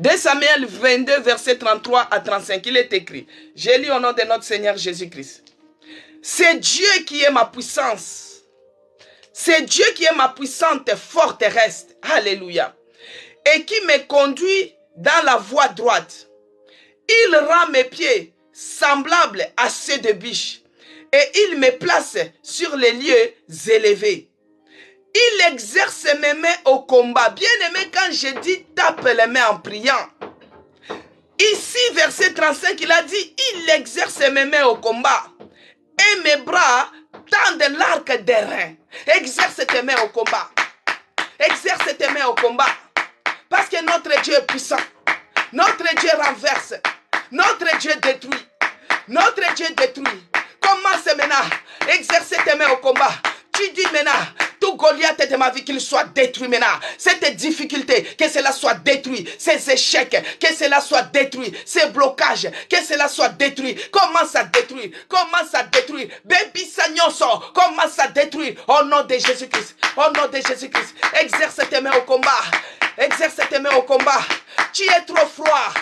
2 Samuel 22, verset 33 à 35, il est écrit. Je lis au nom de notre Seigneur Jésus-Christ. C'est Dieu qui est ma puissance. C'est Dieu qui est ma puissante forteresse. Alléluia. Et qui me conduit dans la voie droite. Il rend mes pieds semblables à ceux de biche. Et il me place sur les lieux élevés. Il exerce mes mains au combat. Bien aimé, quand je dis tape les mains en priant. Ici, verset 35, il a dit, il exerce mes mains au combat. Et mes bras tendre l'arc des reins. Exerce tes mains au combat. Exerce tes mains au combat. Parce que notre Dieu est puissant. Notre Dieu renverse. Notre Dieu détruit. Notre Dieu détruit. Commence maintenant. Exerce tes mains au combat. Tu dis maintenant, tout Goliath de ma vie, qu'il soit détruit maintenant. Cette difficulté, que cela soit détruit. Ces échecs, que cela soit détruit. Ces blocages, que cela soit détruit. Commence à détruire. Commence à détruire. Baby Sagnoso, commence à détruire. Au nom de Jésus-Christ. Au nom de Jésus-Christ. Exerce tes mains au combat. Exerce tes mains au combat. Tu es trop froid.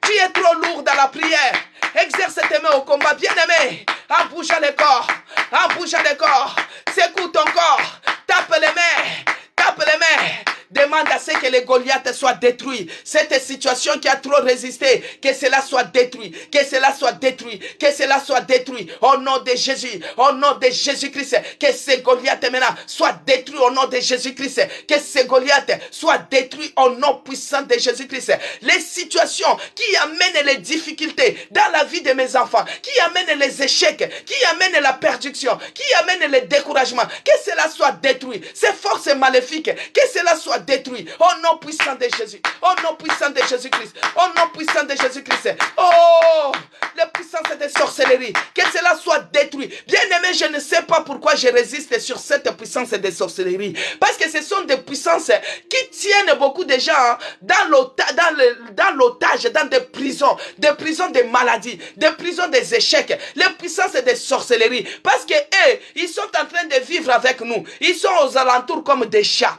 Tu es trop lourd dans la prière. Exerce tes mains au combat, bien-aimé. En bougeant les corps. En bougeant les corps. Secoue ton corps. Tape les mains. Tape les mains. Demande à ce que les Goliaths soient détruits. Cette situation qui a trop résisté, que cela soit détruit. Que cela soit détruit. Que cela soit détruit. Au nom de Jésus. Au nom de Jésus-Christ. Que ces Goliaths maintenant soient détruits au nom de Jésus-Christ. Que ces Goliaths soient détruits au nom puissant de Jésus-Christ. Les situations qui amènent les difficultés dans la vie de mes enfants, qui amènent les échecs, qui amènent la perdition, qui amènent le découragement, que cela soit détruit. Ces forces maléfiques, que cela soit détruit au nom puissant de Jésus, au nom puissant de Jésus-Christ, au nom puissant de Jésus-Christ. Oh, les puissances de sorcellerie, que cela soit détruit. Bien-aimé, je ne sais pas pourquoi je résiste sur cette puissance de sorcellerie, parce que ce sont des puissances qui tiennent beaucoup de gens dans l'otage, dans des prisons de maladies, des prisons des échecs, les puissances de sorcellerie, parce que eux, ils sont en train de vivre avec nous, ils sont aux alentours comme des chats.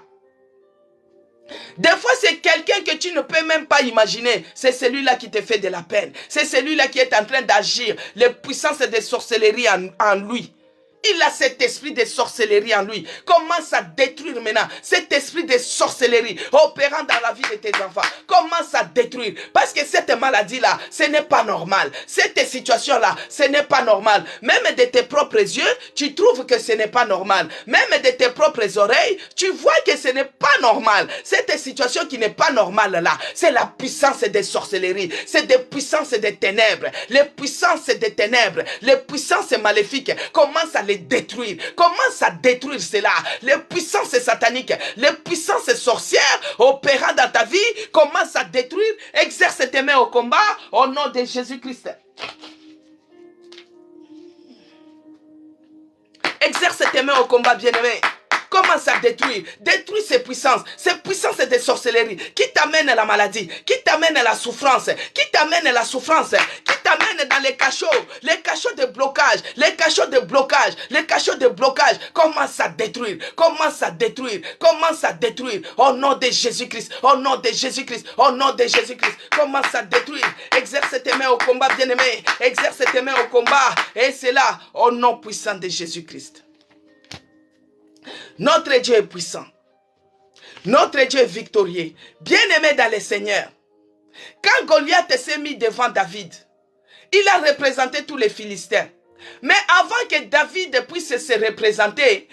Des fois, c'est quelqu'un que tu ne peux même pas imaginer. C'est celui-là qui te fait de la peine. C'est celui-là qui est en train d'agir. Les puissances de sorcellerie en lui. Il a cet esprit de sorcellerie en lui. Commence à détruire maintenant cet esprit de sorcellerie opérant dans la vie de tes enfants. Commence à détruire. Parce que cette maladie-là, ce n'est pas normal. Cette situation-là, ce n'est pas normal. Même de tes propres yeux, tu trouves que ce n'est pas normal. Même de tes propres oreilles, tu vois que ce n'est pas normal. Cette situation qui n'est pas normale là, c'est la puissance des sorcelleries. C'est des puissances des ténèbres. Les puissances des ténèbres, les puissances maléfiques commencent à les détruire. Commence à détruire cela. Les puissances sataniques, les puissances sorcières opérant dans ta vie, commence à détruire. Exerce tes mains au combat au nom de Jésus-Christ. Exerce tes mains au combat, bien-aimé. Commence à détruire. Détruis ces puissances de sorcellerie qui t'amènent à la maladie, qui t'amènent à la souffrance, qui t'amènent à la souffrance, qui t'amènent dans les cachots de blocage, les cachots de blocage, les cachots de blocage. Commence à détruire, commence à détruire, commence à détruire. Au nom de Jésus-Christ, au nom de Jésus-Christ, au nom de Jésus-Christ, commence à détruire. Exerce tes mains au combat, bien-aimé. Exerce tes mains au combat. Et c'est là, au nom puissant de Jésus-Christ. Notre Dieu est puissant. Notre Dieu est victorieux. Bien-aimé dans le Seigneur. Quand Goliath s'est mis devant David, il a représenté tous les Philistins. Mais avant que David puisse se représenter,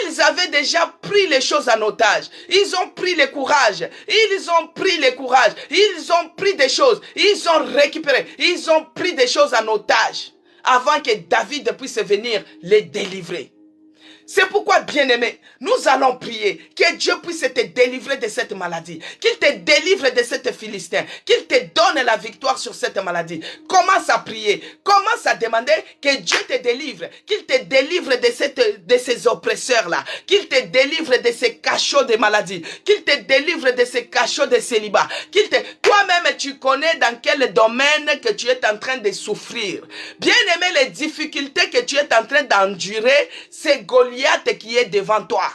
ils avaient déjà pris les choses en otage. Ils ont pris le courage. Ils ont pris le courage. Ils ont pris des choses. Ils ont récupéré. Ils ont pris des choses en otage. Avant que David puisse venir les délivrer. C'est pourquoi, bien-aimé, nous allons prier que Dieu puisse te délivrer de cette maladie, qu'il te délivre de cette Philistin, qu'il te donne la victoire sur cette maladie. Commence à prier, commence à demander que Dieu te délivre, qu'il te délivre de ces oppresseurs-là, qu'il te délivre de ces cachots de maladie, qu'il te délivre de ces cachots de célibat, toi-même tu connais dans quel domaine que tu es en train de souffrir. Bien-aimé, les difficultés que tu es en train d'endurer, c'est Goliath qui est devant toi.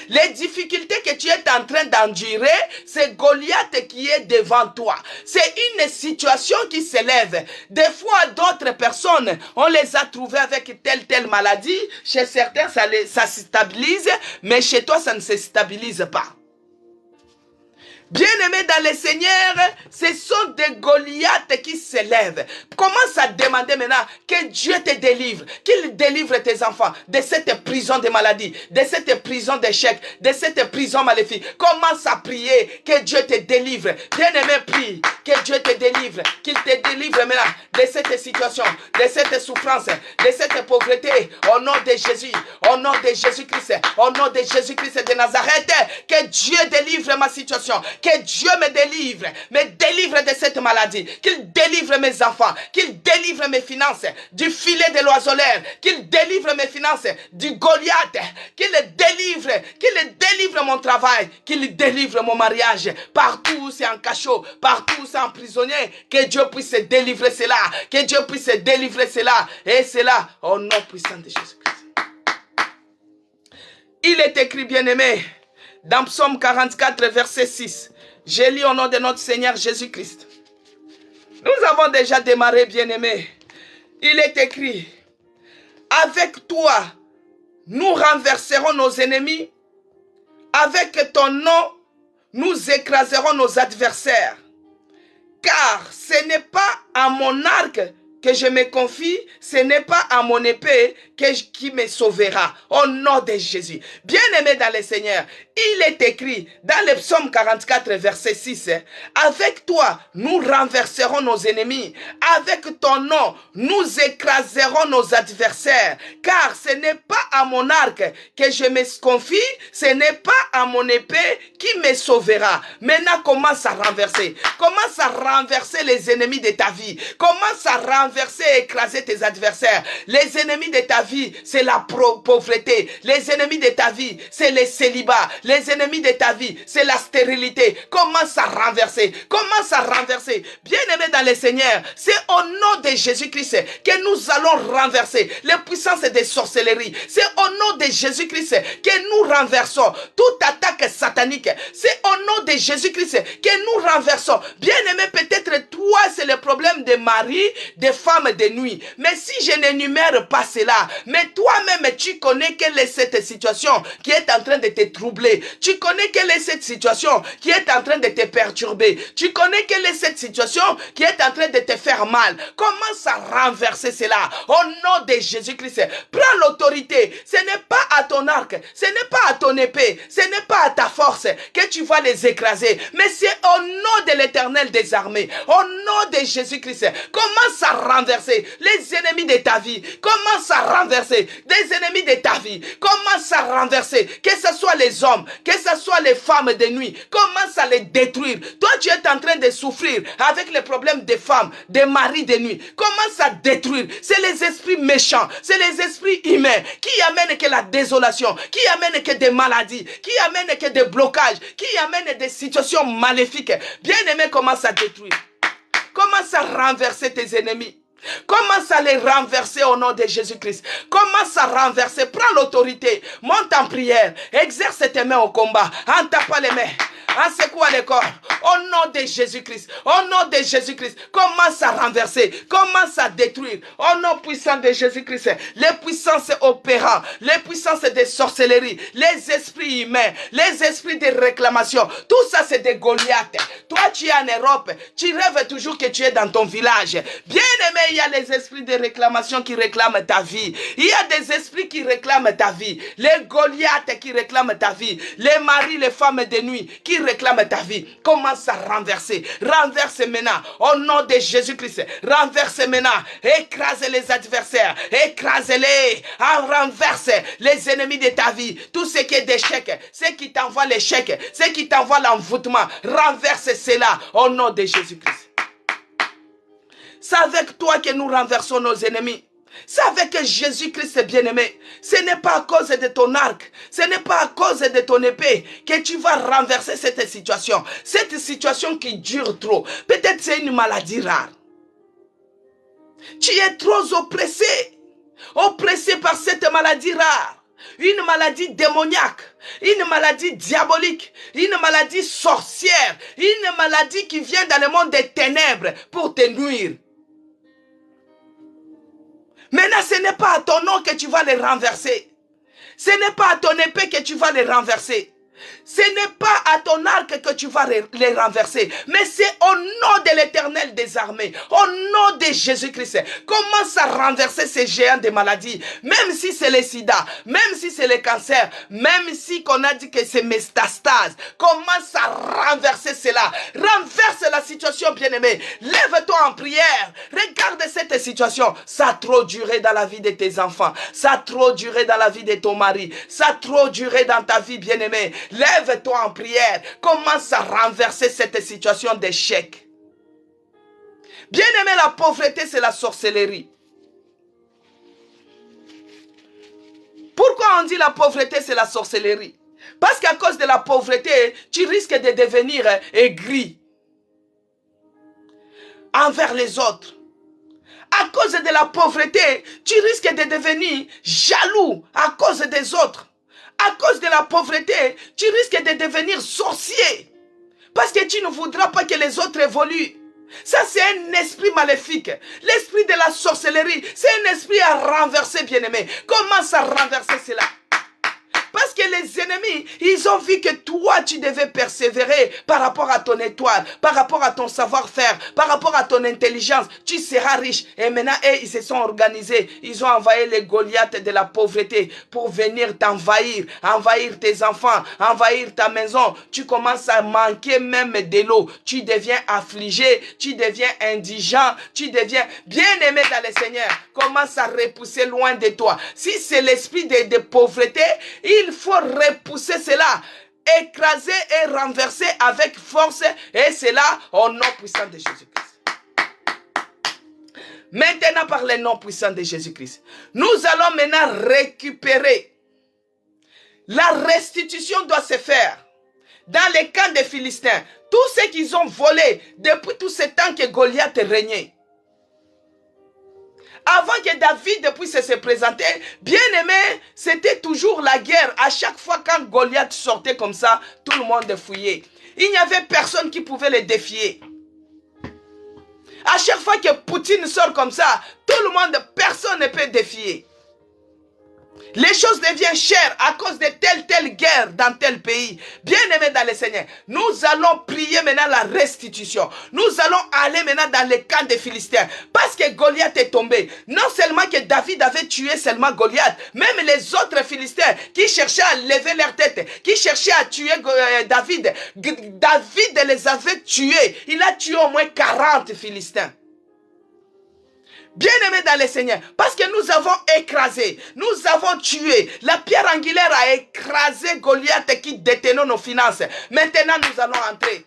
Les difficultés que tu es en train d'endurer, c'est Goliath qui est devant toi. C'est une situation qui s'élève. Des fois, d'autres personnes, on les a trouvées avec telle maladie. Chez certains, ça se stabilise, mais chez toi, ça ne se stabilise pas. Bien-aimés dans le Seigneur, ce sont des Goliaths qui s'élèvent. Commence à demander maintenant que Dieu te délivre, qu'il délivre tes enfants de cette prison de maladie, de cette prison d'échec, de cette prison maléfique. Commence à prier que Dieu te délivre. Bien-aimé, prie que Dieu te délivre, qu'il te délivre maintenant de cette situation, de cette souffrance, de cette pauvreté. Au nom de Jésus, au nom de Jésus-Christ, au nom de Jésus-Christ de Nazareth, que Dieu délivre ma situation. Que Dieu me délivre de cette maladie, qu'il délivre mes enfants, qu'il délivre mes finances du filet de l'oiseleur, qu'il délivre mes finances du Goliath, qu'il délivre mon travail, qu'il délivre mon mariage. Partout c'est en cachot, partout c'est en prisonnier, que Dieu puisse délivrer cela, que Dieu puisse délivrer cela, et cela au nom puissant de Jésus-Christ. Il est écrit, bien-aimé, dans Psaume 44, verset 6, je lis au nom de notre Seigneur Jésus-Christ. Nous avons déjà démarré, bien-aimés. Il est écrit, avec toi, nous renverserons nos ennemis. Avec ton nom, nous écraserons nos adversaires. Car ce n'est pas à mon arc que je me confie, ce n'est pas à mon épée qui me sauvera. Au nom de Jésus. Bien-aimé dans le Seigneur, il est écrit dans le psaume 44, verset 6, avec toi, nous renverserons nos ennemis. Avec ton nom, nous écraserons nos adversaires. Car ce n'est pas à mon arc que je me confie, ce n'est pas à mon épée qui me sauvera. Maintenant, commence à renverser. Commence à renverser les ennemis de ta vie. Commence à renverser et écraser tes adversaires. Les ennemis de ta vie, c'est la pauvreté. Les ennemis de ta vie, c'est le célibat. Les ennemis de ta vie, c'est la stérilité. Commence à renverser. Commence à renverser. Bien-aimé dans le Seigneur, c'est au nom de Jésus-Christ que nous allons renverser les puissances des sorcelleries. C'est au nom de Jésus-Christ que nous renversons toute attaque satanique. C'est au nom de Jésus-Christ que nous renversons. Bien-aimé, peut-être toi, c'est le problème des maris, des femmes de nuit. Mais si je n'énumère pas cela, mais toi-même, tu connais quelle est cette situation qui est en train de te troubler. Tu connais quelle est cette situation qui est en train de te perturber. Tu connais quelle est cette situation qui est en train de te faire mal. Commence à renverser cela au nom de Jésus-Christ. Prends l'autorité. Ce n'est pas à ton arc, ce n'est pas à ton épée, ce n'est pas à ta force que tu vas les écraser, mais c'est au nom de l'Éternel des armées, au nom de Jésus-Christ. Commence à renverser les ennemis de ta vie. Commence à renverser des ennemis de ta vie. Commence à renverser, que ce soit les hommes, que ce soit les femmes de nuit. Commence à les détruire. Toi, tu es en train de souffrir avec les problèmes des femmes, des maris de nuit. Commence à détruire. C'est les esprits méchants, c'est les esprits humains qui amènent que la désolation, qui amènent que des maladies, qui amènent que des blocages, qui amènent des situations maléfiques. Bien-aimé, commence à détruire. Commence à renverser tes ennemis. Commence à les renverser au nom de Jésus-Christ. Commence à renverser. Prends l'autorité. Monte en prière. Exerce tes mains au combat. En tapant les mains. En secouant les corps. Au nom de Jésus-Christ. Au nom de Jésus-Christ. Commence à renverser. Commence à détruire. Au nom puissant de Jésus-Christ. Les puissances opérantes. Les puissances de sorcellerie. Les esprits humains. Les esprits de réclamation. Tout ça, c'est des Goliaths. Toi, tu es en Europe. Tu rêves toujours que tu es dans ton village. Bien-aimé, il y a les esprits de réclamation qui réclament ta vie. Il y a des esprits qui réclament ta vie. Les Goliaths qui réclament ta vie. Les maris, les femmes de nuit qui réclament ta vie. Commence à renverser. Renverse maintenant. Au nom de Jésus-Christ. Renverse maintenant. Écrase les adversaires. Écrase-les. Renverse les ennemis de ta vie. Tout ce qui est d'échec. Ceux qui t'envoient l'échec. Ceux qui t'envoient l'envoûtement. Renverse cela. Au nom de Jésus-Christ. C'est avec toi que nous renversons nos ennemis. C'est avec Jésus-Christ bien-aimé. Ce n'est pas à cause de ton arc, ce n'est pas à cause de ton épée que tu vas renverser cette situation. Cette situation qui dure trop. Peut-être c'est une maladie rare. Tu es trop oppressé. Oppressé par cette maladie rare. Une maladie démoniaque, une maladie diabolique, une maladie sorcière, une maladie qui vient dans le monde des ténèbres pour te nuire. Maintenant, ce n'est pas à ton nom que tu vas les renverser. Ce n'est pas à ton épée que tu vas les renverser. Ce n'est pas à ton arc que tu vas les renverser, mais c'est au nom de l'Éternel des armées, au nom de Jésus-Christ. Commence à renverser ces géants de maladies, même si c'est le sida, même si c'est le cancer, même si qu'on a dit que c'est métastase. Commence à renverser cela. Renverse la situation, bien-aimé. Lève-toi en prière. Regarde cette situation. Ça a trop duré dans la vie de tes enfants. Ça a trop duré dans la vie de ton mari. Ça a trop duré dans ta vie, bien-aimé. Lève-toi en prière. Commence à renverser cette situation d'échec. Bien-aimé, la pauvreté, c'est la sorcellerie. Pourquoi on dit la pauvreté, c'est la sorcellerie? Parce qu'à cause de la pauvreté, tu risques de devenir aigri envers les autres. À cause de la pauvreté, tu risques de devenir jaloux à cause des autres. À cause de la pauvreté, tu risques de devenir sorcier. Parce que tu ne voudras pas que les autres évoluent. Ça, c'est un esprit maléfique. L'esprit de la sorcellerie, c'est un esprit à renverser, bien-aimé. Commence à renverser cela. Parce que les ennemis, ils ont vu que toi, tu devais persévérer par rapport à ton étoile, par rapport à ton savoir-faire, par rapport à ton intelligence. Tu seras riche. Et maintenant, ils se sont organisés. Ils ont envahi les Goliaths de la pauvreté pour venir t'envahir, envahir tes enfants, envahir ta maison. Tu commences à manquer même de l'eau. Tu deviens affligé, tu deviens indigent, tu deviens bien-aimé dans le Seigneur. Commence à repousser loin de toi. Si c'est l'esprit de pauvreté, il faut repousser cela, écraser et renverser avec force, et cela au nom puissant de Jésus-Christ. Maintenant, par le nom puissant de Jésus-Christ, nous allons maintenant récupérer. La restitution doit se faire dans les camps des Philistins. Tout ce qu'ils ont volé depuis tout ce temps que Goliath régnait. Avant que David puisse se présenter, bien aimé, c'était toujours la guerre. À chaque fois quand Goliath sortait comme ça, tout le monde fouillait. Il n'y avait personne qui pouvait le défier. À chaque fois que Poutine sort comme ça, tout le monde, personne ne peut défier. Les choses deviennent chères à cause de telle guerre dans tel pays. Bien-aimés dans le Seigneur, nous allons prier maintenant la restitution. Nous allons aller maintenant dans les camps des Philistins. Parce que Goliath est tombé. Non seulement que David avait tué seulement Goliath, même les autres Philistins qui cherchaient à lever leur tête, qui cherchaient à tuer David. David les avait tués. Il a tué au moins 40 Philistins. Bien-aimés dans le Seigneur, parce que nous avons écrasé, nous avons tué. La pierre angulaire a écrasé Goliath qui détenait nos finances. Maintenant, nous allons entrer.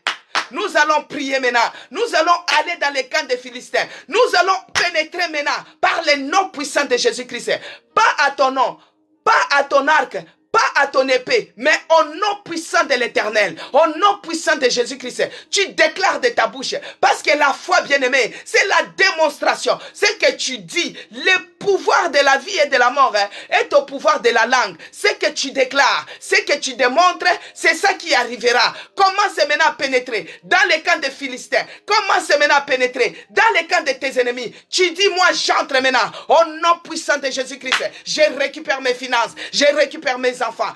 Nous allons prier maintenant. Nous allons aller dans les camps des Philistins. Nous allons pénétrer maintenant par le nom puissant de Jésus-Christ. Pas à ton nom, pas à ton arc, pas à ton épée, mais au nom puissant de l'Éternel, au nom puissant de Jésus-Christ, tu déclares de ta bouche, parce que la foi, bien-aimée, c'est la démonstration, c'est que tu dis, le pouvoir de la vie et de la mort est au pouvoir de la langue, c'est que tu déclares, c'est que tu démontres, c'est ça qui arrivera. Commence maintenant à pénétrer dans les camps des Philistins, commence maintenant à pénétrer dans les camps de tes ennemis. Tu dis, moi j'entre maintenant, au nom puissant de Jésus-Christ, je récupère mes finances, je récupère mes enfants.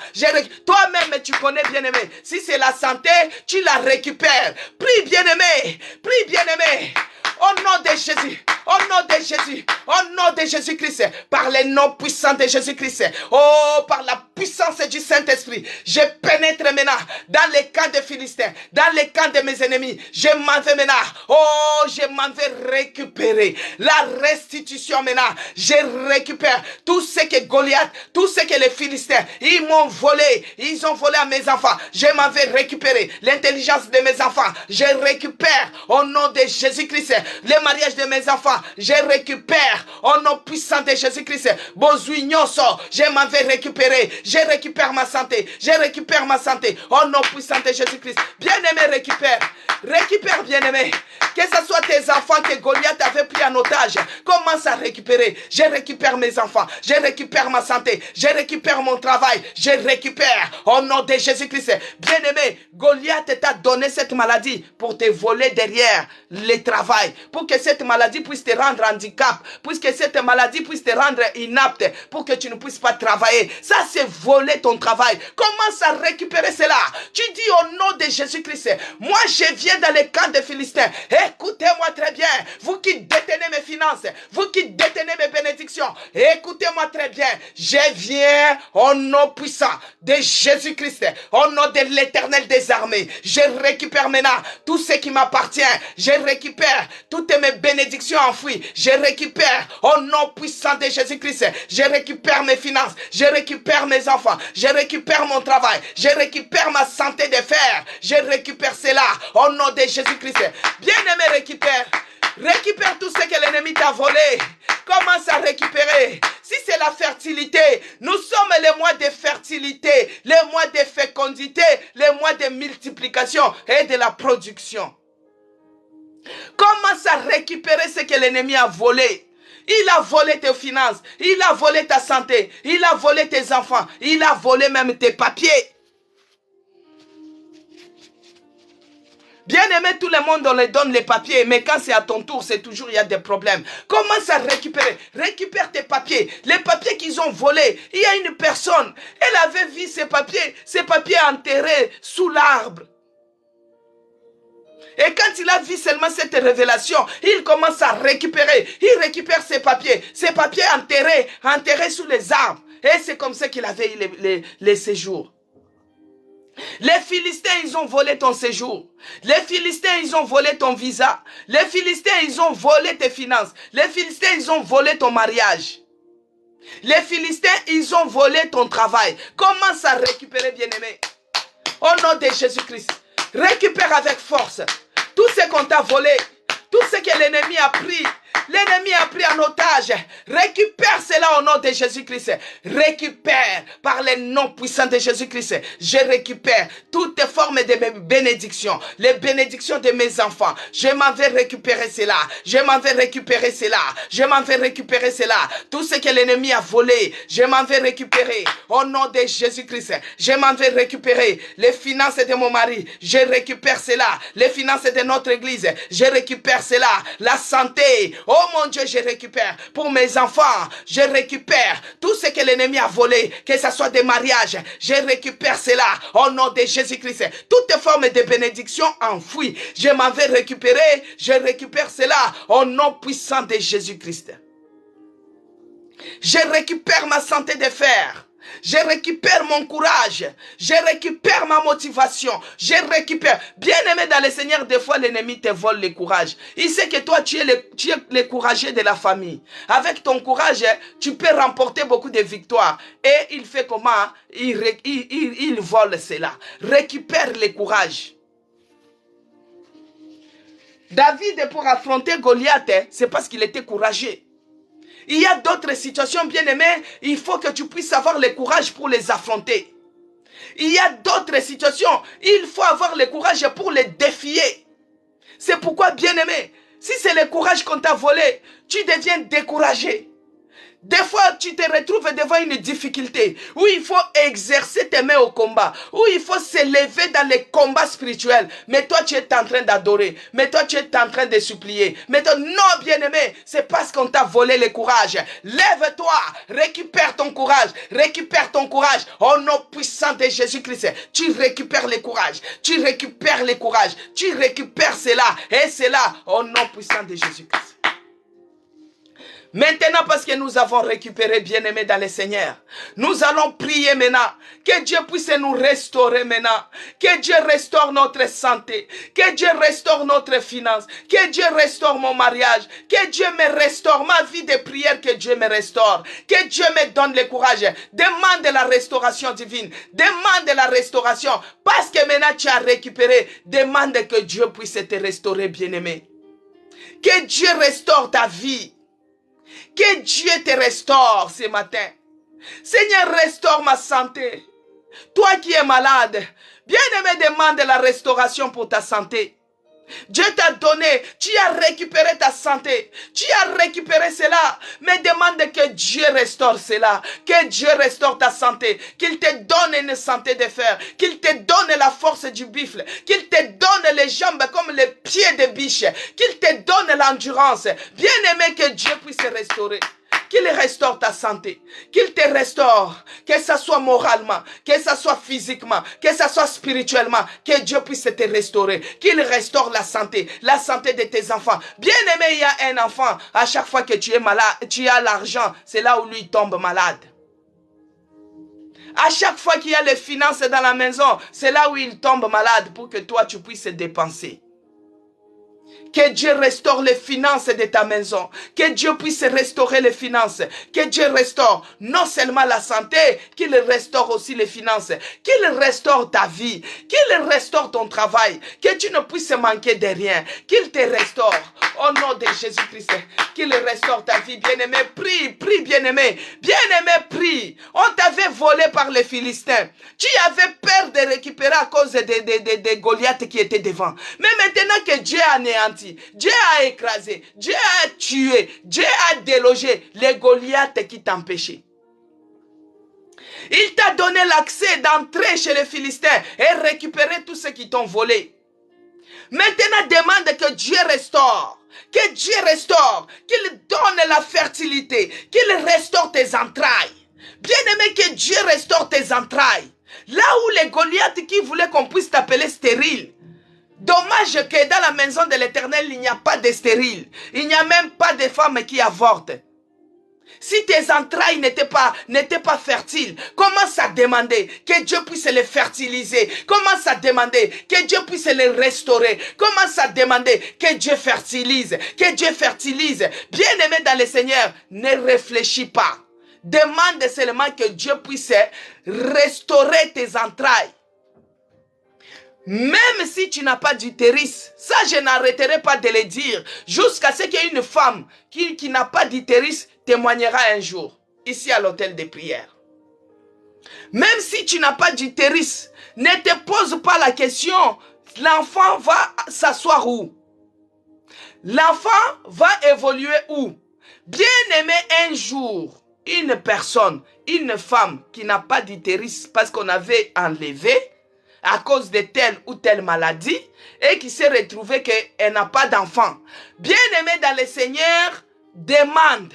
Toi-même, tu connais, bien-aimé. Si c'est la santé, tu la récupères. Prie, bien-aimé. Prie, bien-aimé. Au nom de Jésus, au nom de Jésus, au nom de Jésus-Christ, par le nom puissant de Jésus-Christ, oh, par la puissance du Saint-Esprit, je pénètre maintenant dans les camps des Philistins, dans les camps de mes ennemis. Je m'en vais maintenant, oh, je m'en vais récupérer la restitution maintenant. Je récupère tout ce que Goliath, tout ce que les Philistins, ils m'ont volé, ils ont volé à mes enfants. Je m'en vais récupérer l'intelligence de mes enfants. Je récupère au nom de Jésus-Christ le mariage de mes enfants. Je récupère au nom puissant de Jésus-Christ. Bozuignoso, je m'en vais récupérer. Je récupère ma santé. Je récupère ma santé au nom puissant de Jésus-Christ. Bien-aimé, récupère. Récupère, bien-aimé. Que ce soit tes enfants que Goliath avait pris en otage, commence à récupérer. Je récupère mes enfants. Je récupère ma santé. Je récupère mon travail. Je récupère au nom de Jésus-Christ. Bien-aimé, Goliath t'a donné cette maladie pour te voler derrière le travail. Pour que cette maladie puisse te rendre en handicap, puisque cette maladie puisse te rendre inapte pour que tu ne puisses pas travailler. Ça, c'est voler ton travail. Commence à récupérer cela. Tu dis au nom de Jésus-Christ, moi je viens dans les camps des Philistins. Écoutez-moi très bien. Vous qui détenez mes finances, vous qui détenez mes bénédictions, écoutez-moi très bien. Je viens au nom puissant de Jésus-Christ, au nom de l'Éternel des armées. Je récupère maintenant tout ce qui m'appartient. Je récupère toutes mes bénédictions enfouies. Je récupère au nom puissant de Jésus-Christ. Je récupère mes finances. Je récupère mes enfants. Je récupère mon travail. Je récupère ma santé de fer. Je récupère cela au nom de Jésus-Christ. Bien-aimé, récupère. Récupère tout ce que l'ennemi t'a volé. Commence à récupérer. Si c'est la fertilité, nous sommes les mois de fertilité, les mois de fécondité, les mois de multiplication et de la production. Commence à récupérer ce que l'ennemi a volé. Il a volé tes finances, il a volé ta santé, il a volé tes enfants, il a volé même tes papiers. Bien aimé, tout le monde, on les donne les papiers, mais quand c'est à ton tour, c'est toujours, il y a des problèmes. Commence à récupérer. Récupère tes papiers. Les papiers qu'ils ont volés. Il y a une personne, elle avait vu ces papiers enterrés sous l'arbre. Et quand il a vu seulement cette révélation, il commence à récupérer. Il récupère ses papiers enterrés sous les arbres. Et c'est comme ça qu'il avait eu les séjours. Les Philistins, ils ont volé ton séjour. Les Philistins, ils ont volé ton visa. Les Philistins, ils ont volé tes finances. Les Philistins, ils ont volé ton mariage. Les Philistins, ils ont volé ton travail. Commence à récupérer, bien-aimé. Au nom de Jésus-Christ. Récupère avec force. Tout ce qu'on t'a volé. Tout ce que l'ennemi a pris. L'ennemi a pris en otage. Récupère cela au nom de Jésus-Christ. Récupère par le nom puissant de Jésus-Christ. Je récupère toutes les formes de mes bénédictions. Les bénédictions de mes enfants. Je m'en vais récupérer cela. Je m'en vais récupérer cela. Je m'en vais récupérer cela. Tout ce que l'ennemi a volé, je m'en vais récupérer. Au nom de Jésus-Christ, je m'en vais récupérer. Les finances de mon mari, je récupère cela. Les finances de notre église, je récupère cela. La santé, oh mon Dieu, je récupère. Pour mes enfants, je récupère tout ce que l'ennemi a volé, que ce soit des mariages, je récupère cela au nom de Jésus-Christ. Toutes formes de bénédictions enfouies, je m'en vais récupérer, je récupère cela au nom puissant de Jésus-Christ. Je récupère ma santé de fer. Je récupère mon courage. Je récupère ma motivation. Je récupère. Bien-aimé dans le Seigneur, des fois l'ennemi te vole le courage. Il sait que toi, tu es le courageux de la famille. Avec ton courage, tu peux remporter beaucoup de victoires. Et il fait comment? Il vole cela. Récupère le courage. David, pour affronter Goliath, c'est parce qu'il était courageux. Il y a d'autres situations, bien-aimées, il faut que tu puisses avoir le courage pour les affronter. Il y a d'autres situations, il faut avoir le courage pour les défier. C'est pourquoi, bien-aimé, si c'est le courage qu'on t'a volé, tu deviens découragé. Des fois, tu te retrouves devant une difficulté où il faut exercer tes mains au combat, où il faut s'élever dans les combats spirituels. Mais toi, tu es en train d'adorer. Mais toi, tu es en train de supplier. Mais toi, non, bien-aimé, c'est parce qu'on t'a volé le courage. Lève-toi, récupère ton courage. Récupère ton courage. Au nom puissant de Jésus-Christ, tu récupères le courage. Tu récupères le courage. Tu récupères cela. Et cela au nom puissant de Jésus-Christ. Maintenant, parce que nous avons récupéré, bien-aimés dans le Seigneur, nous allons prier maintenant, que Dieu puisse nous restaurer maintenant, que Dieu restaure notre santé, que Dieu restaure notre finance, que Dieu restaure mon mariage, que Dieu me restaure ma vie de prière, que Dieu me restaure, que Dieu me donne le courage. Demande la restauration divine, demande la restauration, parce que maintenant tu as récupéré, demande que Dieu puisse te restaurer, bien-aimé. Que Dieu restaure ta vie. Que Dieu te restaure ce matin. Seigneur, restaure ma santé. Toi qui es malade, bien-aimé, demande la restauration pour ta santé. Dieu t'a donné, tu as récupéré ta santé, tu as récupéré cela, mais demande que Dieu restaure cela, que Dieu restaure ta santé, qu'il te donne une santé de fer, qu'il te donne la force du buffle, qu'il te donne les jambes comme les pieds de biche, qu'il te donne l'endurance. Bien-aimé, que Dieu puisse restaurer. Qu'il restaure ta santé, qu'il te restaure, que ce soit moralement, que ce soit physiquement, que ce soit spirituellement, que Dieu puisse te restaurer, qu'il restaure la santé de tes enfants. Bien aimé, il y a un enfant, à chaque fois que tu es malade, tu as l'argent, c'est là où lui tombe malade. À chaque fois qu'il y a les finances dans la maison, c'est là où il tombe malade pour que toi tu puisses dépenser. Que Dieu restaure les finances de ta maison. Que Dieu puisse restaurer les finances. Que Dieu restaure non seulement la santé, qu'il restaure aussi les finances. Qu'il restaure ta vie. Qu'il restaure ton travail. Que tu ne puisses manquer de rien. Qu'il te restaure. Au nom de Jésus-Christ. Qu'il restaure ta vie. Bien-aimé, prie, prie, bien-aimé. Bien-aimé, prie. On t'avait volé par les Philistins. Tu avais peur de récupérer à cause des Goliaths qui étaient devant. Mais maintenant que Dieu a anéanti, Dieu a écrasé, Dieu a tué, Dieu a délogé les Goliaths qui t'empêchaient. Il t'a donné l'accès d'entrer chez les Philistins et récupérer tout ce qui t'ont volé. Maintenant, demande que Dieu restaure. Que Dieu restaure. Qu'il donne la fertilité. Qu'il restaure tes entrailles. Bien-aimé, que Dieu restaure tes entrailles. Là où les Goliaths qui voulaient qu'on puisse t'appeler stérile. Dommage que dans la maison de l'Éternel, il n'y a pas de stérile. Il n'y a même pas de femmes qui avortent. Si tes entrailles n'étaient pas fertiles, commence à demander que Dieu puisse les fertiliser. Commence à demander que Dieu puisse les restaurer. Commence à demander que Dieu fertilise. Que Dieu fertilise. Bien-aimé dans le Seigneur, ne réfléchis pas. Demande seulement que Dieu puisse restaurer tes entrailles. Même si tu n'as pas d'utérus, ça je n'arrêterai pas de le dire, jusqu'à ce qu'il y ait une femme qui n'a pas d'utérus témoignera un jour, ici à l'hôtel de prière. Même si tu n'as pas d'utérus, ne te pose pas la question, l'enfant va s'asseoir où? L'enfant va évoluer où? Bien aimé, un jour, une personne, une femme qui n'a pas d'utérus parce qu'on avait enlevé, à cause de telle ou telle maladie, et qui s'est retrouvée qu'elle n'a pas d'enfant. Bien-aimé dans le Seigneur, demande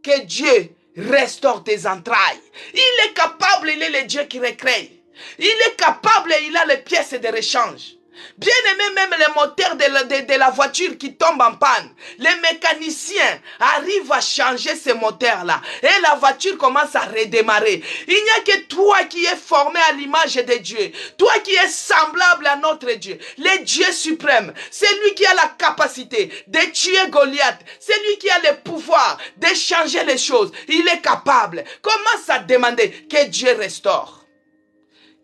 que Dieu restaure tes entrailles. Il est capable, il est le Dieu qui recrée. Il est capable et il a les pièces de rechange. Bien-aimé, même les moteurs de la voiture qui tombent en panne, les mécaniciens arrivent à changer ces moteurs-là et la voiture commence à redémarrer. Il n'y a que toi qui es formé à l'image de Dieu, toi qui es semblable à notre Dieu, le Dieu suprême. C'est lui qui a la capacité de tuer Goliath, c'est lui qui a le pouvoir de changer les choses. Il est capable. Commence à demander que Dieu restaure,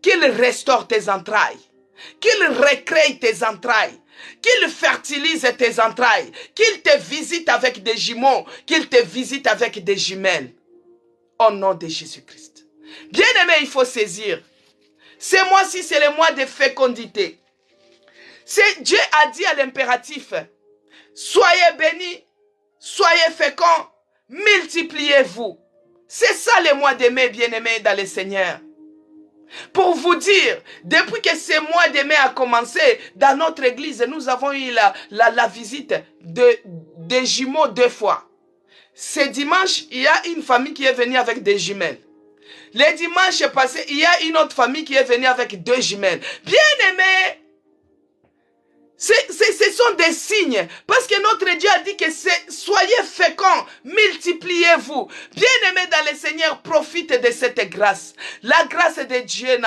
qu'il restaure tes entrailles. Qu'il recrée tes entrailles, qu'il fertilise tes entrailles, qu'il te visite avec des jumeaux, qu'il te visite avec des jumelles. Au nom de Jésus-Christ. Bien-aimé, il faut saisir. Ce mois-ci, c'est le mois de fécondité. Dieu a dit à l'impératif, soyez bénis, soyez féconds, multipliez-vous. C'est ça le mois de mai, bien-aimé dans le Seigneur. Pour vous dire, depuis que ce mois de mai a commencé, dans notre église, nous avons eu la visite de jumeaux 2 fois. Ce dimanche, il y a une famille qui est venue avec des jumelles. Le dimanche passé, il y a une autre famille qui est venue avec 2 jumelles. Bien aimé, ce sont des signes. Parce que notre Dieu a dit que soyez féconds, multipliez-vous. Bien-aimés dans le Seigneur, profite de cette grâce. La grâce de Dieu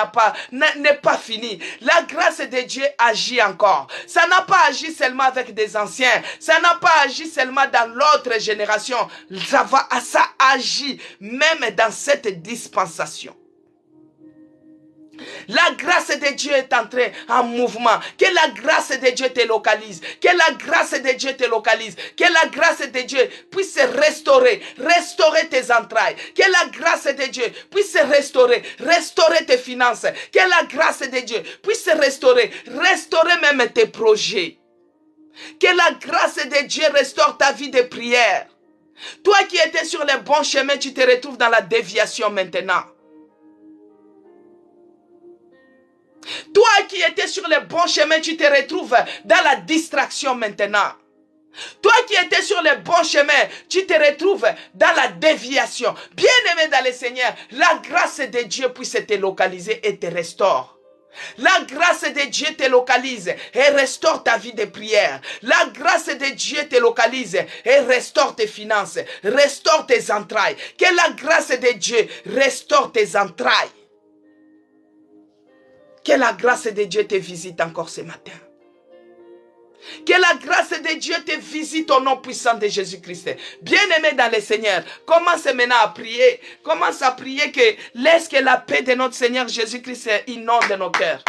n'est pas finie. La grâce de Dieu agit encore. Ça n'a pas agi seulement avec des anciens. Ça n'a pas agi seulement dans l'autre génération. Ça agit même dans cette dispensation. La grâce de Dieu est entrée en mouvement. Que la grâce de Dieu te localise. Que la grâce de Dieu te localise. Que la grâce de Dieu puisse restaurer tes entrailles. Que la grâce de Dieu puisse restaurer tes finances. Que la grâce de Dieu puisse restaurer même tes projets. Que la grâce de Dieu restaure ta vie de prière. Toi qui étais sur le bon chemin, tu te retrouves dans la déviation maintenant. Toi qui étais sur le bon chemin, tu te retrouves dans la distraction maintenant. Toi qui étais sur le bon chemin, tu te retrouves dans la déviation. Bien-aimé dans le Seigneur, la grâce de Dieu puisse te localiser et te restaure. La grâce de Dieu te localise et restaure ta vie de prière. La grâce de Dieu te localise et restaure tes finances, restaure tes entrailles. Que la grâce de Dieu restaure tes entrailles. Que la grâce de Dieu te visite encore ce matin. Que la grâce de Dieu te visite au nom puissant de Jésus-Christ. Bien-aimé dans le Seigneur, commence maintenant à prier. Commence à prier que laisse que la paix de notre Seigneur Jésus-Christ inonde nos cœurs.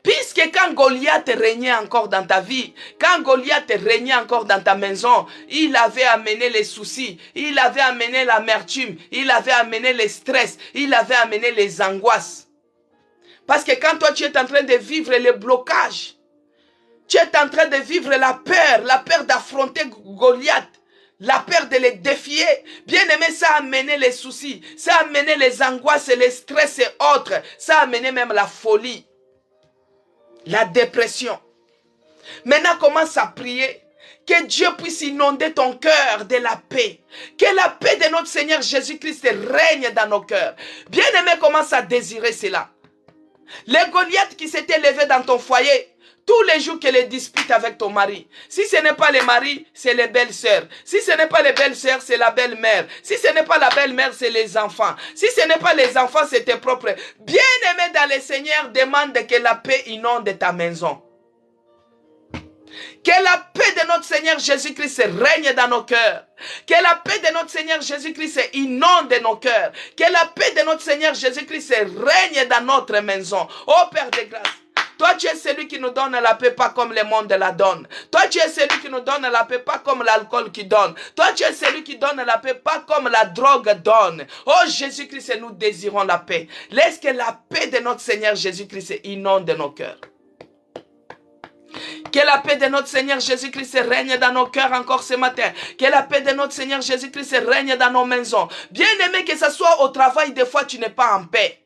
Puisque quand Goliath régnait encore dans ta vie, quand Goliath régnait encore dans ta maison, il avait amené les soucis, il avait amené l'amertume, il avait amené le stress, il avait amené les angoisses. Parce que quand toi tu es en train de vivre les blocages, tu es en train de vivre la peur d'affronter Goliath, la peur de les défier. Bien-aimé, ça a amené les soucis, ça a amené les angoisses, les stress et autres. Ça a amené même la folie, la dépression. Maintenant, commence à prier. Que Dieu puisse inonder ton cœur de la paix. Que la paix de notre Seigneur Jésus-Christ règne dans nos cœurs. Bien-aimé, commence à désirer cela. Les Goliaths qui s'étaient levés dans ton foyer, tous les jours que les disputes avec ton mari. Si ce n'est pas les maris, c'est les belles-sœurs. Si ce n'est pas les belles-sœurs, c'est la belle-mère. Si ce n'est pas la belle-mère, c'est les enfants. Si ce n'est pas les enfants, c'est tes propres. Bien-aimé dans le Seigneur, demande que la paix inonde ta maison. Que la paix de notre Seigneur Jésus-Christ règne dans nos cœurs. Que la paix de notre Seigneur Jésus-Christ inonde nos cœurs. Que la paix de notre Seigneur Jésus-Christ règne dans notre maison. Ô Père de grâce, toi tu es celui qui nous donne la paix, pas comme le monde la donne. Toi tu es celui qui nous donne la paix, pas comme l'alcool qui donne. Toi tu es celui qui donne la paix, pas comme la drogue donne. Oh Jésus-Christ, nous désirons la paix. Laisse que la paix de notre Seigneur Jésus-Christ inonde nos cœurs. Que la paix de notre Seigneur Jésus-Christ règne dans nos cœurs encore ce matin. Que la paix de notre Seigneur Jésus-Christ règne dans nos maisons. Bien aimé, que ce soit au travail, des fois tu n'es pas en paix.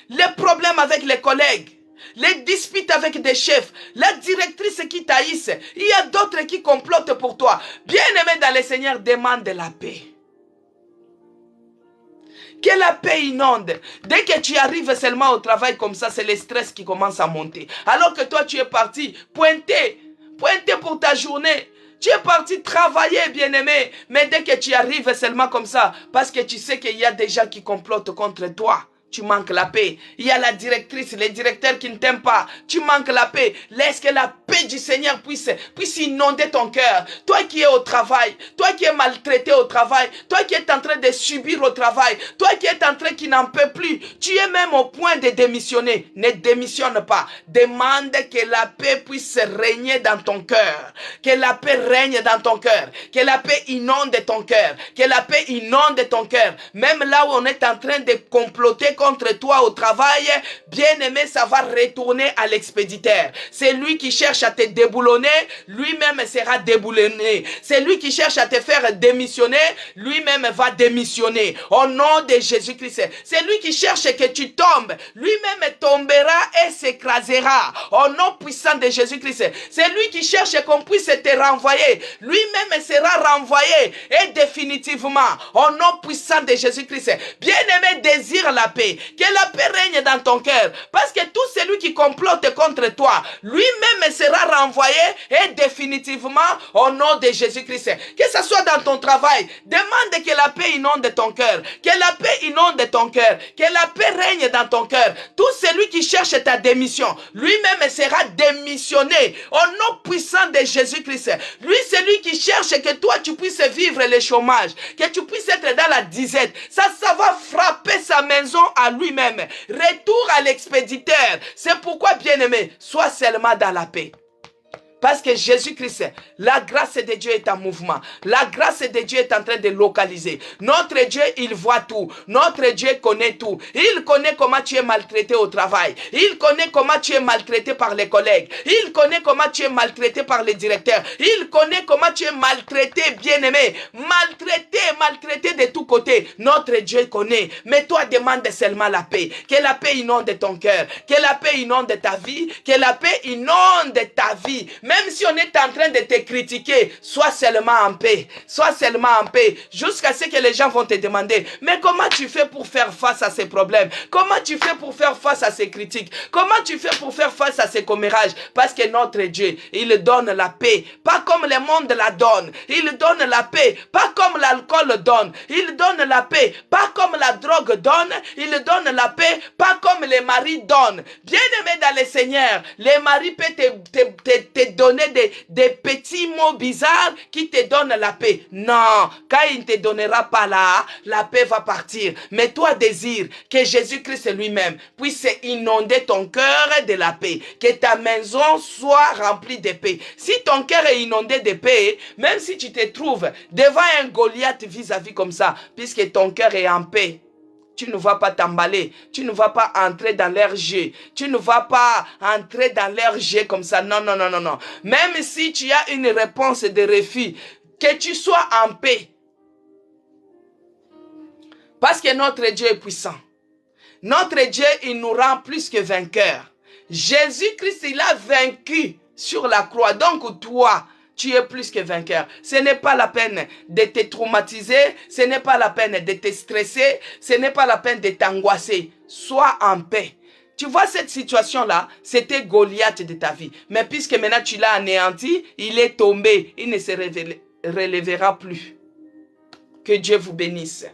Les problèmes avec les collègues, les disputes avec des chefs, la directrice qui t'haïsse, il y a d'autres qui complotent pour toi. Bien aimé dans le Seigneur, demande la paix. Que la paix inonde. Dès que tu arrives seulement au travail comme ça, c'est le stress qui commence à monter. Alors que toi, tu es parti pointer pour ta journée. Tu es parti travailler, bien-aimé. Mais dès que tu arrives seulement comme ça, parce que tu sais qu'il y a des gens qui complotent contre toi, tu manques la paix. Il y a la directrice, les directeurs qui ne t'aiment pas. Tu manques la paix. Laisse que la paix du Seigneur puisse inonder ton cœur. Toi qui es au travail, toi qui es maltraité au travail, toi qui es en train de subir au travail, toi qui es en train qui n'en peut plus, tu es même au point de démissionner. Ne démissionne pas. Demande que la paix puisse régner dans ton cœur. Que la paix règne dans ton cœur. Que la paix inonde ton cœur. Que la paix inonde ton cœur. Même là où on est en train de comploter contre toi au travail, bien aimé, ça va retourner à l'expéditeur. C'est lui qui cherche à te déboulonner, lui-même sera déboulonné. C'est lui qui cherche à te faire démissionner, lui-même va démissionner. Au nom de Jésus-Christ. C'est lui qui cherche que tu tombes, lui-même tombera et s'écrasera. Au nom puissant de Jésus-Christ. C'est lui qui cherche qu'on puisse te renvoyer, lui-même sera renvoyé et définitivement. Au nom puissant de Jésus-Christ. Bien-aimé, désire la paix. Que la paix règne dans ton cœur. Parce que tout celui qui complote contre toi, lui-même sera renvoyé et définitivement au nom de Jésus-Christ. Que ce soit dans ton travail, demande que la paix inonde ton cœur. Que la paix inonde ton cœur. Que la paix règne dans ton cœur. Tout celui qui cherche ta démission, lui-même sera démissionné au nom puissant de Jésus-Christ. Lui, c'est lui qui cherche que toi tu puisses vivre le chômage, que tu puisses être dans la disette. Ça va frapper sa maison à lui-même. Retour à l'expéditeur. C'est pourquoi, bien-aimé, sois seulement dans la paix. Parce que Jésus-Christ, la grâce de Dieu est en mouvement. La grâce de Dieu est en train de localiser. Notre Dieu, il voit tout. Notre Dieu connaît tout. Il connaît comment tu es maltraité au travail. Il connaît comment tu es maltraité par les collègues. Il connaît comment tu es maltraité par les directeurs. Il connaît comment tu es maltraité, bien-aimé. Maltraité de tous côtés. Notre Dieu connaît. Mais toi, demande seulement la paix. Que la paix inonde ton cœur. Que la paix inonde ta vie. Que la paix inonde ta vie. Même si on est en train de te critiquer, sois seulement en paix. Sois seulement en paix. Jusqu'à ce que les gens vont te demander, mais comment tu fais pour faire face à ces problèmes? Comment tu fais pour faire face à ces critiques? Comment tu fais pour faire face à ces commérages? Parce que notre Dieu, il donne la paix. Pas comme le monde la donne. Il donne la paix. Pas comme l'alcool donne. Il donne la paix. Pas comme la drogue donne. Il donne la paix. Pas comme les maris donnent. Bien-aimé dans le Seigneur, les maris peuvent te donner des petits mots bizarres qui te donnent la paix. Non, quand il ne te donnera pas là, la paix va partir. Mais toi désire que Jésus-Christ lui-même puisse inonder ton cœur de la paix. Que ta maison soit remplie de paix. Si ton cœur est inondé de paix, même si tu te trouves devant un Goliath vis-à-vis comme ça, puisque ton cœur est en paix, tu ne vas pas t'emballer. Tu ne vas pas entrer dans leur jeu. Tu ne vas pas entrer dans leur jeu comme ça. Non, non, non, non, non. Même si tu as une réponse de refus, que tu sois en paix. Parce que notre Dieu est puissant. Notre Dieu, il nous rend plus que vainqueurs. Jésus-Christ, il a vaincu sur la croix. Donc toi, tu es plus que vainqueur. Ce n'est pas la peine de te traumatiser. Ce n'est pas la peine de te stresser. Ce n'est pas la peine de t'angoisser. Sois en paix. Tu vois cette situation-là, c'était Goliath de ta vie. Mais puisque maintenant tu l'as anéanti, il est tombé. Il ne se relèvera plus. Que Dieu vous bénisse.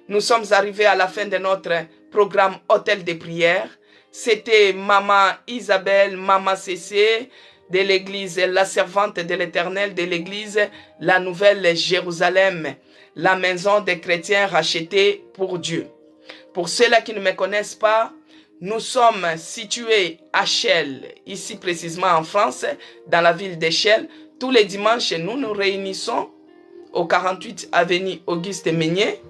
Nous sommes arrivés à la fin de notre programme Hôtel de prière. C'était Maman Isabelle, Maman Cécé, de l'église, la servante de l'Éternel de l'église, la Nouvelle Jérusalem, la maison des chrétiens rachetée pour Dieu. Pour ceux-là qui ne me connaissent pas, nous sommes situés à Chelles, ici précisément en France, dans la ville de Chelles. Tous les dimanches, nous nous réunissons au 48 avenue Auguste Meunier,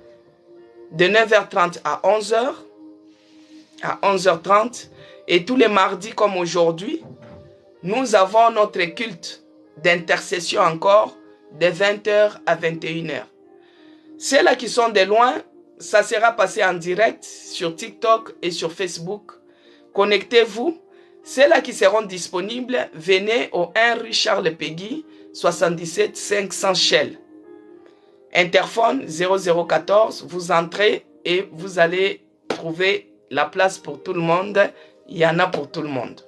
de 9h30 à 11h, à 11h30, et tous les mardis comme aujourd'hui, nous avons notre culte d'intercession encore de 20h à 21h. Ceux-là qui sont de loin, ça sera passé en direct sur TikTok et sur Facebook. Connectez-vous. Ceux-là qui seront disponibles, venez au 1 rue Charles Péguy, 77 500 Chelles. Interphone 0014, vous entrez et vous allez trouver la place pour tout le monde. Il y en a pour tout le monde.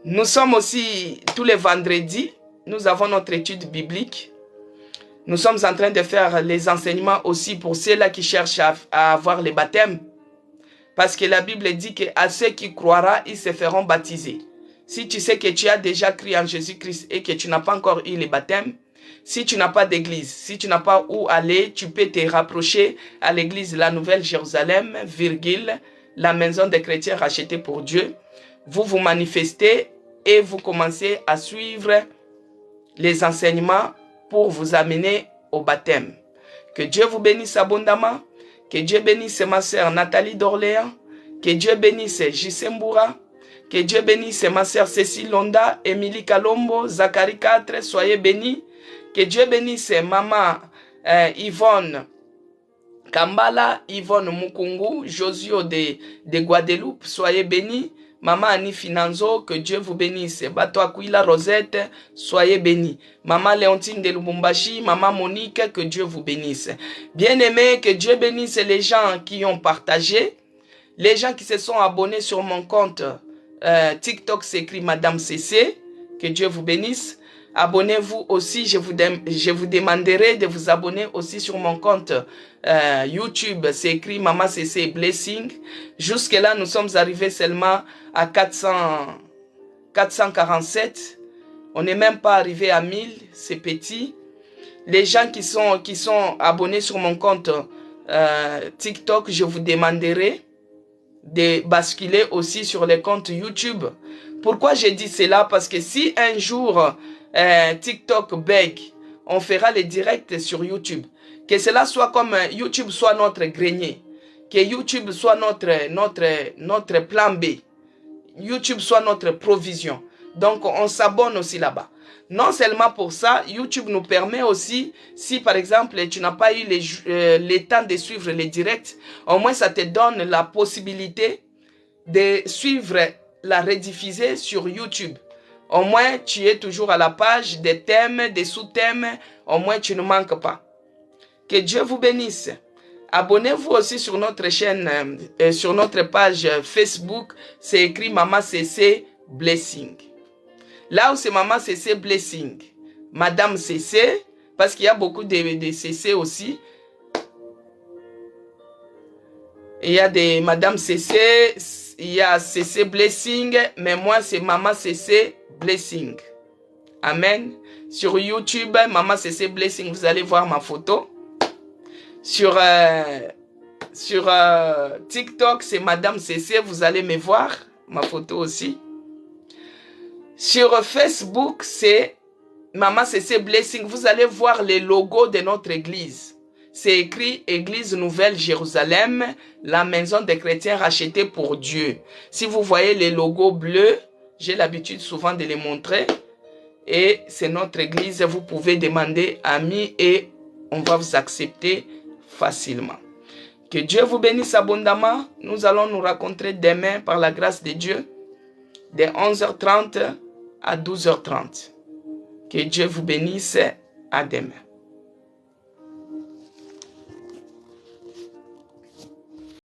Nous sommes aussi tous les vendredis, nous avons notre étude biblique. Nous sommes en train de faire les enseignements aussi pour ceux-là qui cherchent à avoir les baptêmes. Parce que la Bible dit qu'à ceux qui croiront, ils se feront baptiser. Si tu sais que tu as déjà cru en Jésus-Christ et que tu n'as pas encore eu les baptêmes, si tu n'as pas d'église, si tu n'as pas où aller, tu peux te rapprocher à l'église La Nouvelle Jérusalem, la maison des chrétiens rachetée pour Dieu. Vous vous manifestez et vous commencez à suivre les enseignements pour vous amener au baptême. Que Dieu vous bénisse abondamment. Que Dieu bénisse ma sœur Nathalie d'Orléans. Que Dieu bénisse J.C. Mboura. Que Dieu bénisse ma sœur Cécile Londa, Émilie Kalombo, Zacharie 4. Soyez bénis. Que Dieu bénisse maman Yvonne Kambala, Yvonne Mukungu, Josio de Guadeloupe. Soyez bénis. Maman Annie Finanzo, que Dieu vous bénisse. Bato Aquila Rosette, soyez bénis. Maman Léontine de Lubumbashi, Maman Monique, que Dieu vous bénisse. Bien-aimés, que Dieu bénisse les gens qui ont partagé. Les gens qui se sont abonnés sur mon compte TikTok, c'est écrit Madame CC. Que Dieu vous bénisse. Abonnez-vous aussi, je vous demanderai de vous abonner aussi sur mon compte YouTube, c'est écrit Maman CC Blessing. Jusque là, nous sommes arrivés seulement à 447. On n'est même pas arrivé à 1000, c'est petit. Les gens qui sont abonnés sur mon compte TikTok, je vous demanderai de basculer aussi sur les comptes YouTube Pourquoi j'ai dit cela? Parce que si un jour TikTok bug, on fera les directs sur YouTube. Que cela soit comme YouTube soit notre grenier. Que YouTube soit notre plan B. YouTube soit notre provision. Donc, on s'abonne aussi là-bas. Non seulement pour ça, YouTube nous permet aussi, si par exemple, tu n'as pas eu le temps de suivre les directs, au moins ça te donne la possibilité de suivre la rediffusée sur YouTube. Au moins, tu es toujours à la page des thèmes, des sous-thèmes. Au moins, tu ne manques pas. Que Dieu vous bénisse. Abonnez-vous aussi sur notre chaîne, sur notre page Facebook. C'est écrit Maman CC Blessing. Là où c'est Maman CC Blessing, Madame CC, parce qu'il y a beaucoup de CC aussi. Il y a des Madame CC, il y a CC Blessing, mais moi c'est Maman CC Blessing. Amen. Sur YouTube, Maman CC Blessing, vous allez voir ma photo. Sur TikTok, c'est Madame CC, vous allez me voir, ma photo aussi. Sur Facebook, c'est Maman CC Blessing. Vous allez voir les logos de notre église. C'est écrit Église Nouvelle Jérusalem, la maison des chrétiens rachetée pour Dieu. Si vous voyez les logos bleus, j'ai l'habitude souvent de les montrer. Et c'est notre église. Vous pouvez demander amis et on va vous accepter facilement. Que Dieu vous bénisse abondamment. Nous allons nous rencontrer demain par la grâce de Dieu de 11h30 à 12h30. Que Dieu vous bénisse. À demain.